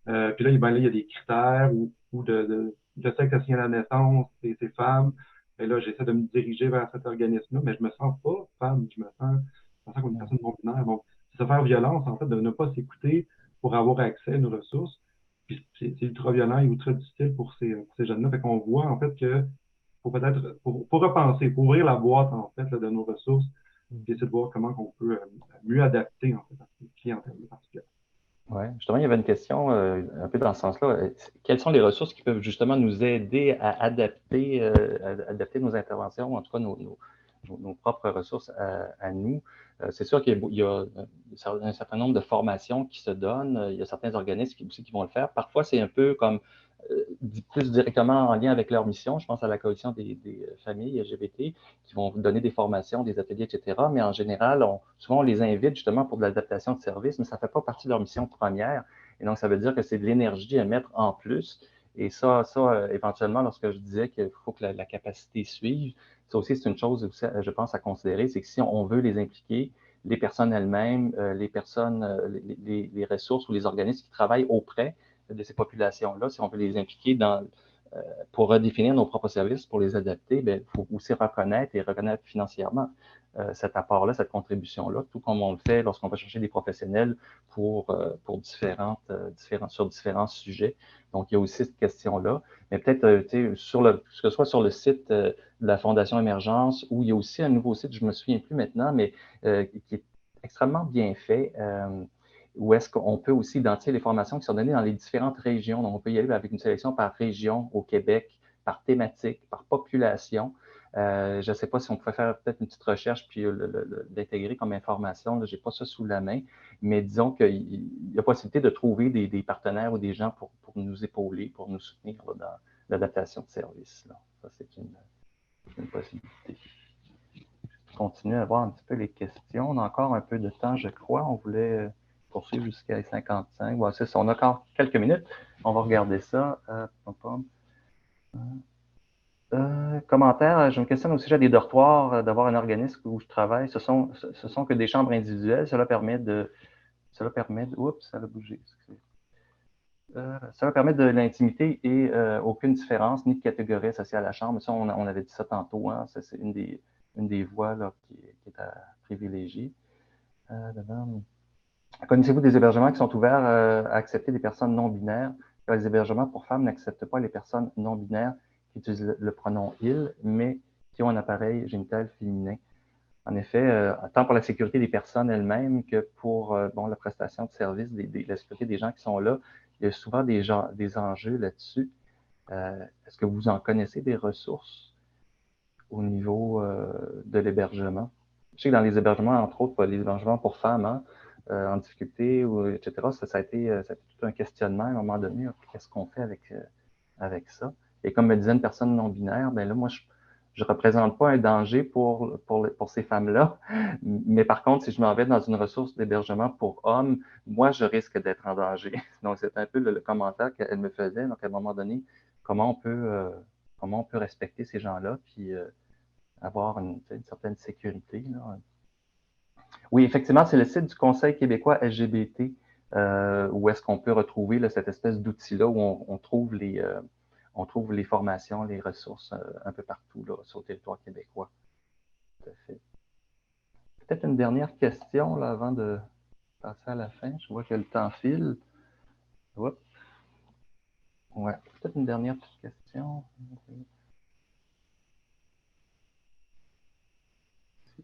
Puis là, il y a des critères ou de sexe assigné à la naissance, c'est femme. Et là, j'essaie de me diriger vers cet organisme-là, mais je me sens pas femme, je me sens comme une personne non binaire. Donc, c'est se faire violence, en fait, de ne pas s'écouter pour avoir accès à une ressource. Puis c'est ultra violent et ultra difficile pour ces jeunes-là. Fait qu'on voit, en fait, que faut peut-être, pour repenser, pour ouvrir la boîte, en fait, là, de nos ressources, puis essayer de voir comment on peut mieux adapter, en fait, à ces clientèles particulières. Oui, justement, il y avait une question un peu dans ce sens-là. Quelles sont les ressources qui peuvent justement nous aider à adapter nos interventions, ou en tout cas nos propres ressources à nous? C'est sûr qu'il y a un certain nombre de formations qui se donnent. Il y a certains organismes aussi qui vont le faire. Parfois, c'est un peu comme plus directement en lien avec leur mission. Je pense à la coalition des familles LGBT qui vont donner des formations, des ateliers, etc. Mais en général, souvent, on les invite justement pour de l'adaptation de services, mais ça ne fait pas partie de leur mission première. Et donc, ça veut dire que c'est de l'énergie à mettre en plus. Et ça éventuellement, lorsque je disais qu'il faut que la capacité suive, ça aussi, c'est une chose, aussi, je pense, à considérer, c'est que si on veut les impliquer, les personnes elles-mêmes, les personnes, les ressources ou les organismes qui travaillent auprès de ces populations-là, si on veut les impliquer pour redéfinir nos propres services, pour les adapter, il faut aussi reconnaître financièrement cet apport-là, cette contribution-là, tout comme on le fait lorsqu'on va chercher des professionnels sur différents sujets. Donc, il y a aussi cette question-là. Mais peut-être, que ce soit sur le site de la Fondation Émergence, où il y a aussi un nouveau site, je ne me souviens plus maintenant, mais qui est extrêmement bien fait, où est-ce qu'on peut aussi identifier les formations qui sont données dans les différentes régions. Donc, on peut y aller avec une sélection par région au Québec, par thématique, par population. Je ne sais pas si on pourrait faire peut-être une petite recherche puis d'intégrer comme information. Je n'ai pas ça sous la main, mais disons qu'il y a possibilité de trouver des partenaires ou des gens pour nous épauler, pour nous soutenir là, dans l'adaptation de services. Là. Ça, c'est une possibilité. Je continue à voir un petit peu les questions. On a encore un peu de temps, je crois. On voulait poursuivre jusqu'à 55. Voilà, c'est ça. On a encore quelques minutes. On va regarder ça. Commentaire, je me questionne au sujet des dortoirs, d'avoir un organisme où je travaille. Ce sont que des chambres individuelles. Cela permet de. Oups, ça a bougé. Cela permet de l'intimité et aucune différence ni de catégorie associée à la chambre. Ça, on avait dit ça tantôt. Hein. C'est une des voies là, qui est à privilégier. Connaissez-vous des hébergements qui sont ouverts à accepter des personnes non-binaires? Les hébergements pour femmes n'acceptent pas les personnes non-binaires qui utilisent le pronom « il », mais qui ont un appareil génital féminin. En effet, tant pour la sécurité des personnes elles-mêmes que pour la prestation de services, la sécurité des gens qui sont là, il y a souvent des enjeux là-dessus. Est-ce que vous en connaissez des ressources au niveau de l'hébergement? Je sais que dans les hébergements, entre autres, les hébergements pour femmes, hein, en difficulté, etc., ça a été tout un questionnement à un moment donné. Qu'est-ce qu'on fait avec ça? Et comme me disait une personne non-binaire, ben là, moi, je ne représente pas un danger pour ces femmes-là. Mais par contre, si je m'en vais dans une ressource d'hébergement pour hommes, moi, je risque d'être en danger. Donc, c'est un peu le commentaire qu'elle me faisait. Donc, à un moment donné, comment on peut respecter ces gens-là, puis avoir une certaine sécurité, là. Oui, effectivement, c'est le site du Conseil québécois LGBT où est-ce qu'on peut retrouver là, cette espèce d'outil-là où on trouve les formations, les ressources un peu partout là, sur le territoire québécois. Tout à fait. Peut-être une dernière question là, avant de passer à la fin. Je vois que le temps file. Oups. Ouais, peut-être une dernière petite question.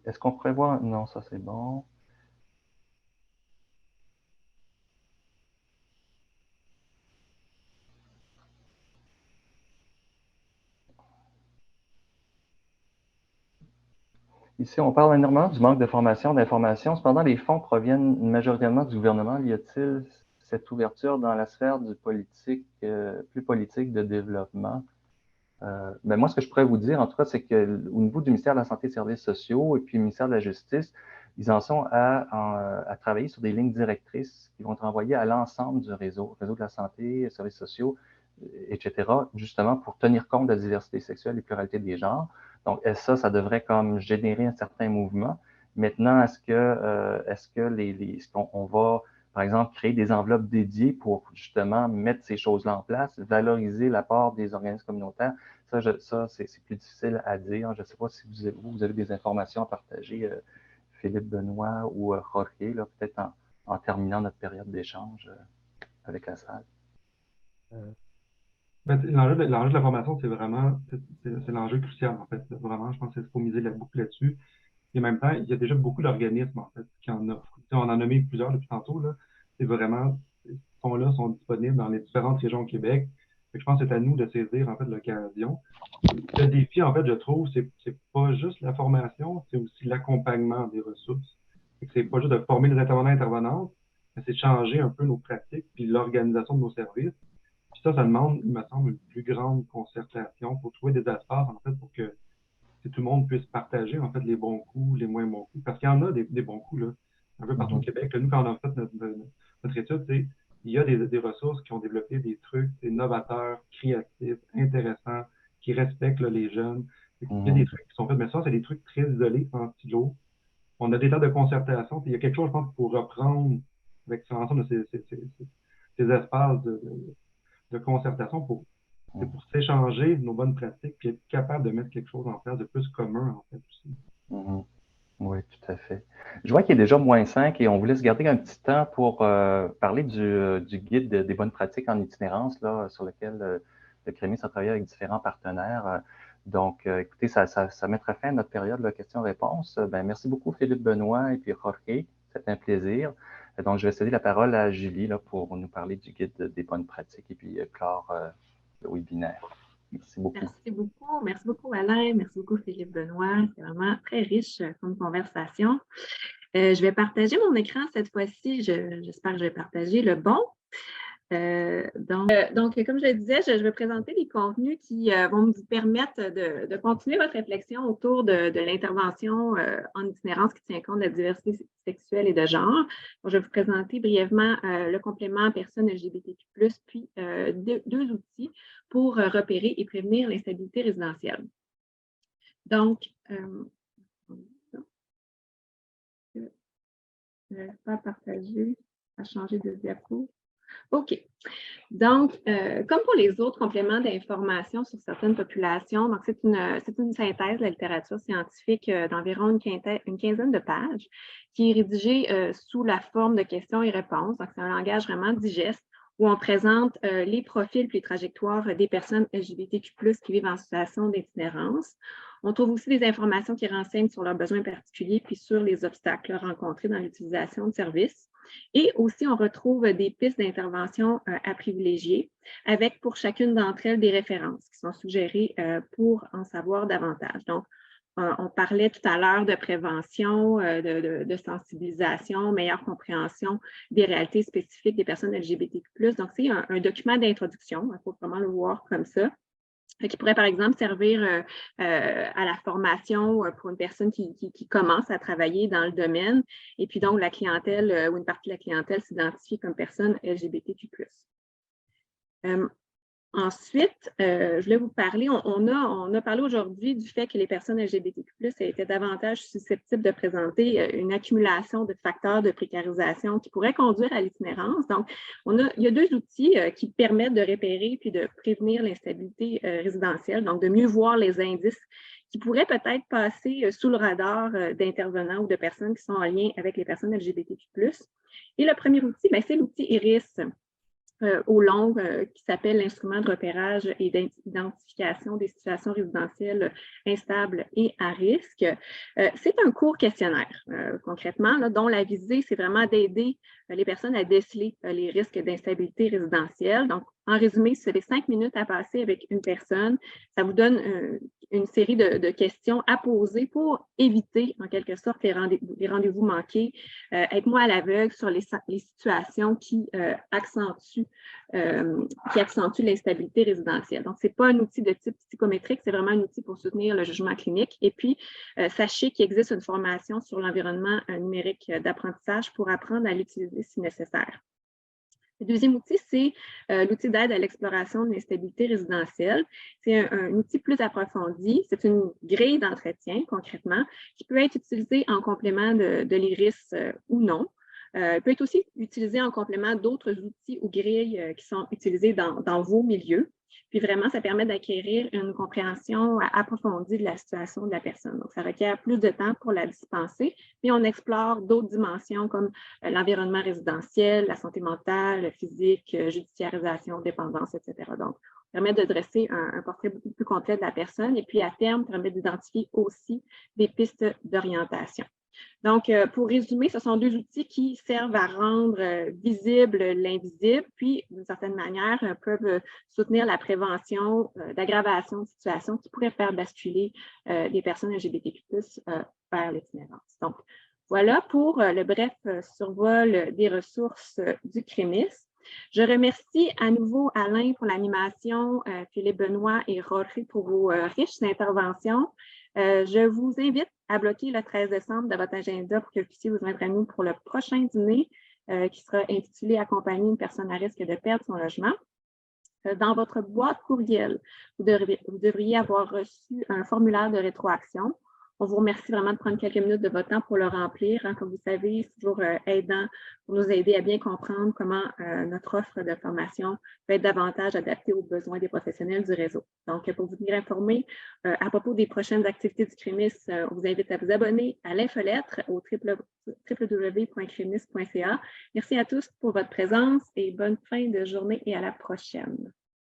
Est-ce qu'on prévoit... Non, ça c'est bon. Ici, on parle énormément du manque de formation, d'information. Cependant, les fonds proviennent majoritairement du gouvernement. Y a-t-il cette ouverture dans la sphère du politique, plus politique de développement? Moi, ce que je pourrais vous dire, en tout cas, c'est qu'au niveau du ministère de la Santé et des Services sociaux et puis du ministère de la Justice, ils en sont à travailler sur des lignes directrices qui vont être envoyées à l'ensemble du réseau de la santé, services sociaux, etc., justement pour tenir compte de la diversité sexuelle et pluralité des genres. Donc, ça devrait comme générer un certain mouvement. Maintenant, est-ce qu'on va, par exemple, créer des enveloppes dédiées pour justement mettre ces choses-là en place, valoriser l'apport des organismes communautaires? Ça, c'est plus difficile à dire. Je ne sais pas si vous avez des informations à partager, Philippe Benoît ou Rocher, peut-être en terminant notre période d'échange avec la salle. L'enjeu de la formation, c'est l'enjeu crucial, en fait. Vraiment, je pense qu'il faut miser beaucoup là-dessus. Et en même temps, il y a déjà beaucoup d'organismes, en fait, qui en offrent. On en a nommé plusieurs depuis tantôt, là. C'est vraiment, ces fonds-là sont disponibles dans les différentes régions au Québec. Je pense que c'est à nous de saisir, en fait, l'occasion. Le défi, en fait, je trouve, c'est pas juste la formation, c'est aussi l'accompagnement des ressources. C'est pas juste de former les intervenants et intervenantes, mais c'est de changer un peu nos pratiques puis l'organisation de nos services. Puis ça demande, il me semble, une plus grande concertation pour trouver des espaces, en fait, pour que tout le monde puisse partager, en fait, les bons coups, les moins bons coups. Parce qu'il y en a des bons coups, là, un peu partout au Québec. Là, nous, quand on a fait notre étude, il y a des ressources qui ont développé des trucs novateurs, créatifs, intéressants, qui respectent là, les jeunes. Il y a des trucs qui sont faits, mais ça, c'est des trucs très isolés, en silo. On a des tas de concertation. Puis il y a quelque chose, je pense, pour reprendre avec l'ensemble de ces espaces de concertation pour C'est pour s'échanger nos bonnes pratiques et être capable de mettre quelque chose en place de plus commun, en fait, aussi. Oui, tout à fait. Je vois qu'il est déjà -5 et on voulait se garder un petit temps pour parler du guide des bonnes pratiques en itinérance, là, sur lequel le CREMIS a travaillé avec différents partenaires. Donc, écoutez, ça mettrait fin à notre période de questions-réponses. Ben, merci beaucoup, Philippe Benoît et puis Jorge. C'était un plaisir. Donc, je vais céder la parole à Julie là, pour nous parler du guide des bonnes pratiques et puis clore le webinaire. Merci beaucoup. Merci beaucoup. Merci beaucoup, Alain. Merci beaucoup, Philippe Benoît. C'est vraiment très riche comme conversation. Je vais partager mon écran cette fois-ci. J'espère que je vais partager le bon. Donc, comme je le disais, je vais présenter des contenus qui vont vous permettre de continuer votre réflexion autour de l'intervention en itinérance qui tient compte de la diversité sexuelle et de genre. Donc, je vais vous présenter brièvement le complément personnes LGBTQ+, puis deux outils pour repérer et prévenir l'instabilité résidentielle. Donc, je ne vais pas partager, à changer de diapo. OK. Donc, comme pour les autres compléments d'information sur certaines populations, donc c'est une synthèse de la littérature scientifique d'environ une quinzaine de pages qui est rédigée sous la forme de questions et réponses. Donc, c'est un langage vraiment digeste où on présente les profils et les trajectoires des personnes LGBTQ+, qui vivent en situation d'itinérance. On trouve aussi des informations qui renseignent sur leurs besoins particuliers puis sur les obstacles rencontrés dans l'utilisation de services. Et aussi, on retrouve des pistes d'intervention à privilégier avec pour chacune d'entre elles des références qui sont suggérées pour en savoir davantage. Donc, on parlait tout à l'heure de prévention, de sensibilisation, meilleure compréhension des réalités spécifiques des personnes LGBTQ+. Donc, c'est un document d'introduction, il faut vraiment le voir comme ça, qui pourrait, par exemple, servir à la formation pour une personne qui commence à travailler dans le domaine et puis donc la clientèle ou une partie de la clientèle s'identifie comme personne LGBTQ+. Ensuite, je voulais vous parler, on a parlé aujourd'hui du fait que les personnes LGBTQ+, étaient davantage susceptibles de présenter une accumulation de facteurs de précarisation qui pourraient conduire à l'itinérance. Donc, il y a deux outils qui permettent de repérer puis de prévenir l'instabilité résidentielle, donc de mieux voir les indices qui pourraient peut-être passer sous le radar d'intervenants ou de personnes qui sont en lien avec les personnes LGBTQ+. Et le premier outil, c'est l'outil IRIS. Au long, qui s'appelle l'instrument de repérage et d'identification des situations résidentielles instables et à risque. C'est un court questionnaire, concrètement, là, dont la visée, c'est vraiment d'aider les personnes à déceler les risques d'instabilité résidentielle. Donc, en résumé, c'est les 5 minutes à passer avec une personne. Ça vous donne une série de questions à poser pour éviter, en quelque sorte, les rendez-vous manqués, être moins à l'aveugle sur les situations qui accentuent l'instabilité résidentielle. Donc, ce n'est pas un outil de type psychométrique, c'est vraiment un outil pour soutenir le jugement clinique. Et puis, sachez qu'il existe une formation sur l'environnement numérique d'apprentissage pour apprendre à l'utiliser si nécessaire. Le deuxième outil, c'est l'outil d'aide à l'exploration de l'instabilité résidentielle. C'est un outil plus approfondi. C'est une grille d'entretien, concrètement, qui peut être utilisée en complément de l'IRIS ou non. Il peut être aussi utilisé en complément d'autres outils ou grilles qui sont utilisés dans vos milieux. Puis vraiment, ça permet d'acquérir une compréhension approfondie de la situation de la personne. Donc, ça requiert plus de temps pour la dispenser, mais on explore d'autres dimensions comme l'environnement résidentiel, la santé mentale, physique, judiciarisation, dépendance, etc. Donc, ça permet de dresser un portrait beaucoup plus complet de la personne et puis à terme, ça permet d'identifier aussi des pistes d'orientation. Donc, pour résumer, ce sont deux outils qui servent à rendre visible l'invisible, puis d'une certaine manière peuvent soutenir la prévention d'aggravation de situations qui pourraient faire basculer des personnes LGBTQ+ vers l'itinérance. Donc, voilà pour le bref survol des ressources du CREMIS. Je remercie à nouveau Alain pour l'animation, Philippe Benoît et Jorge pour vos riches interventions. Je vous invite à bloquer le 13 décembre de votre agenda pour que vous puissiez vous joindre à nous pour le prochain dîner qui sera intitulé « Accompagner une personne à risque de perdre son logement ». Dans votre boîte courriel, vous devriez avoir reçu un formulaire de rétroaction. On vous remercie vraiment de prendre quelques minutes de votre temps pour le remplir. Hein. Comme vous savez, c'est toujours aidant pour nous aider à bien comprendre comment notre offre de formation peut être davantage adaptée aux besoins des professionnels du réseau. Donc, pour vous tenir informé à propos des prochaines activités du CREMIS, on vous invite à vous abonner à l'infolettre au www.cremis.ca. Merci à tous pour votre présence et bonne fin de journée et à la prochaine.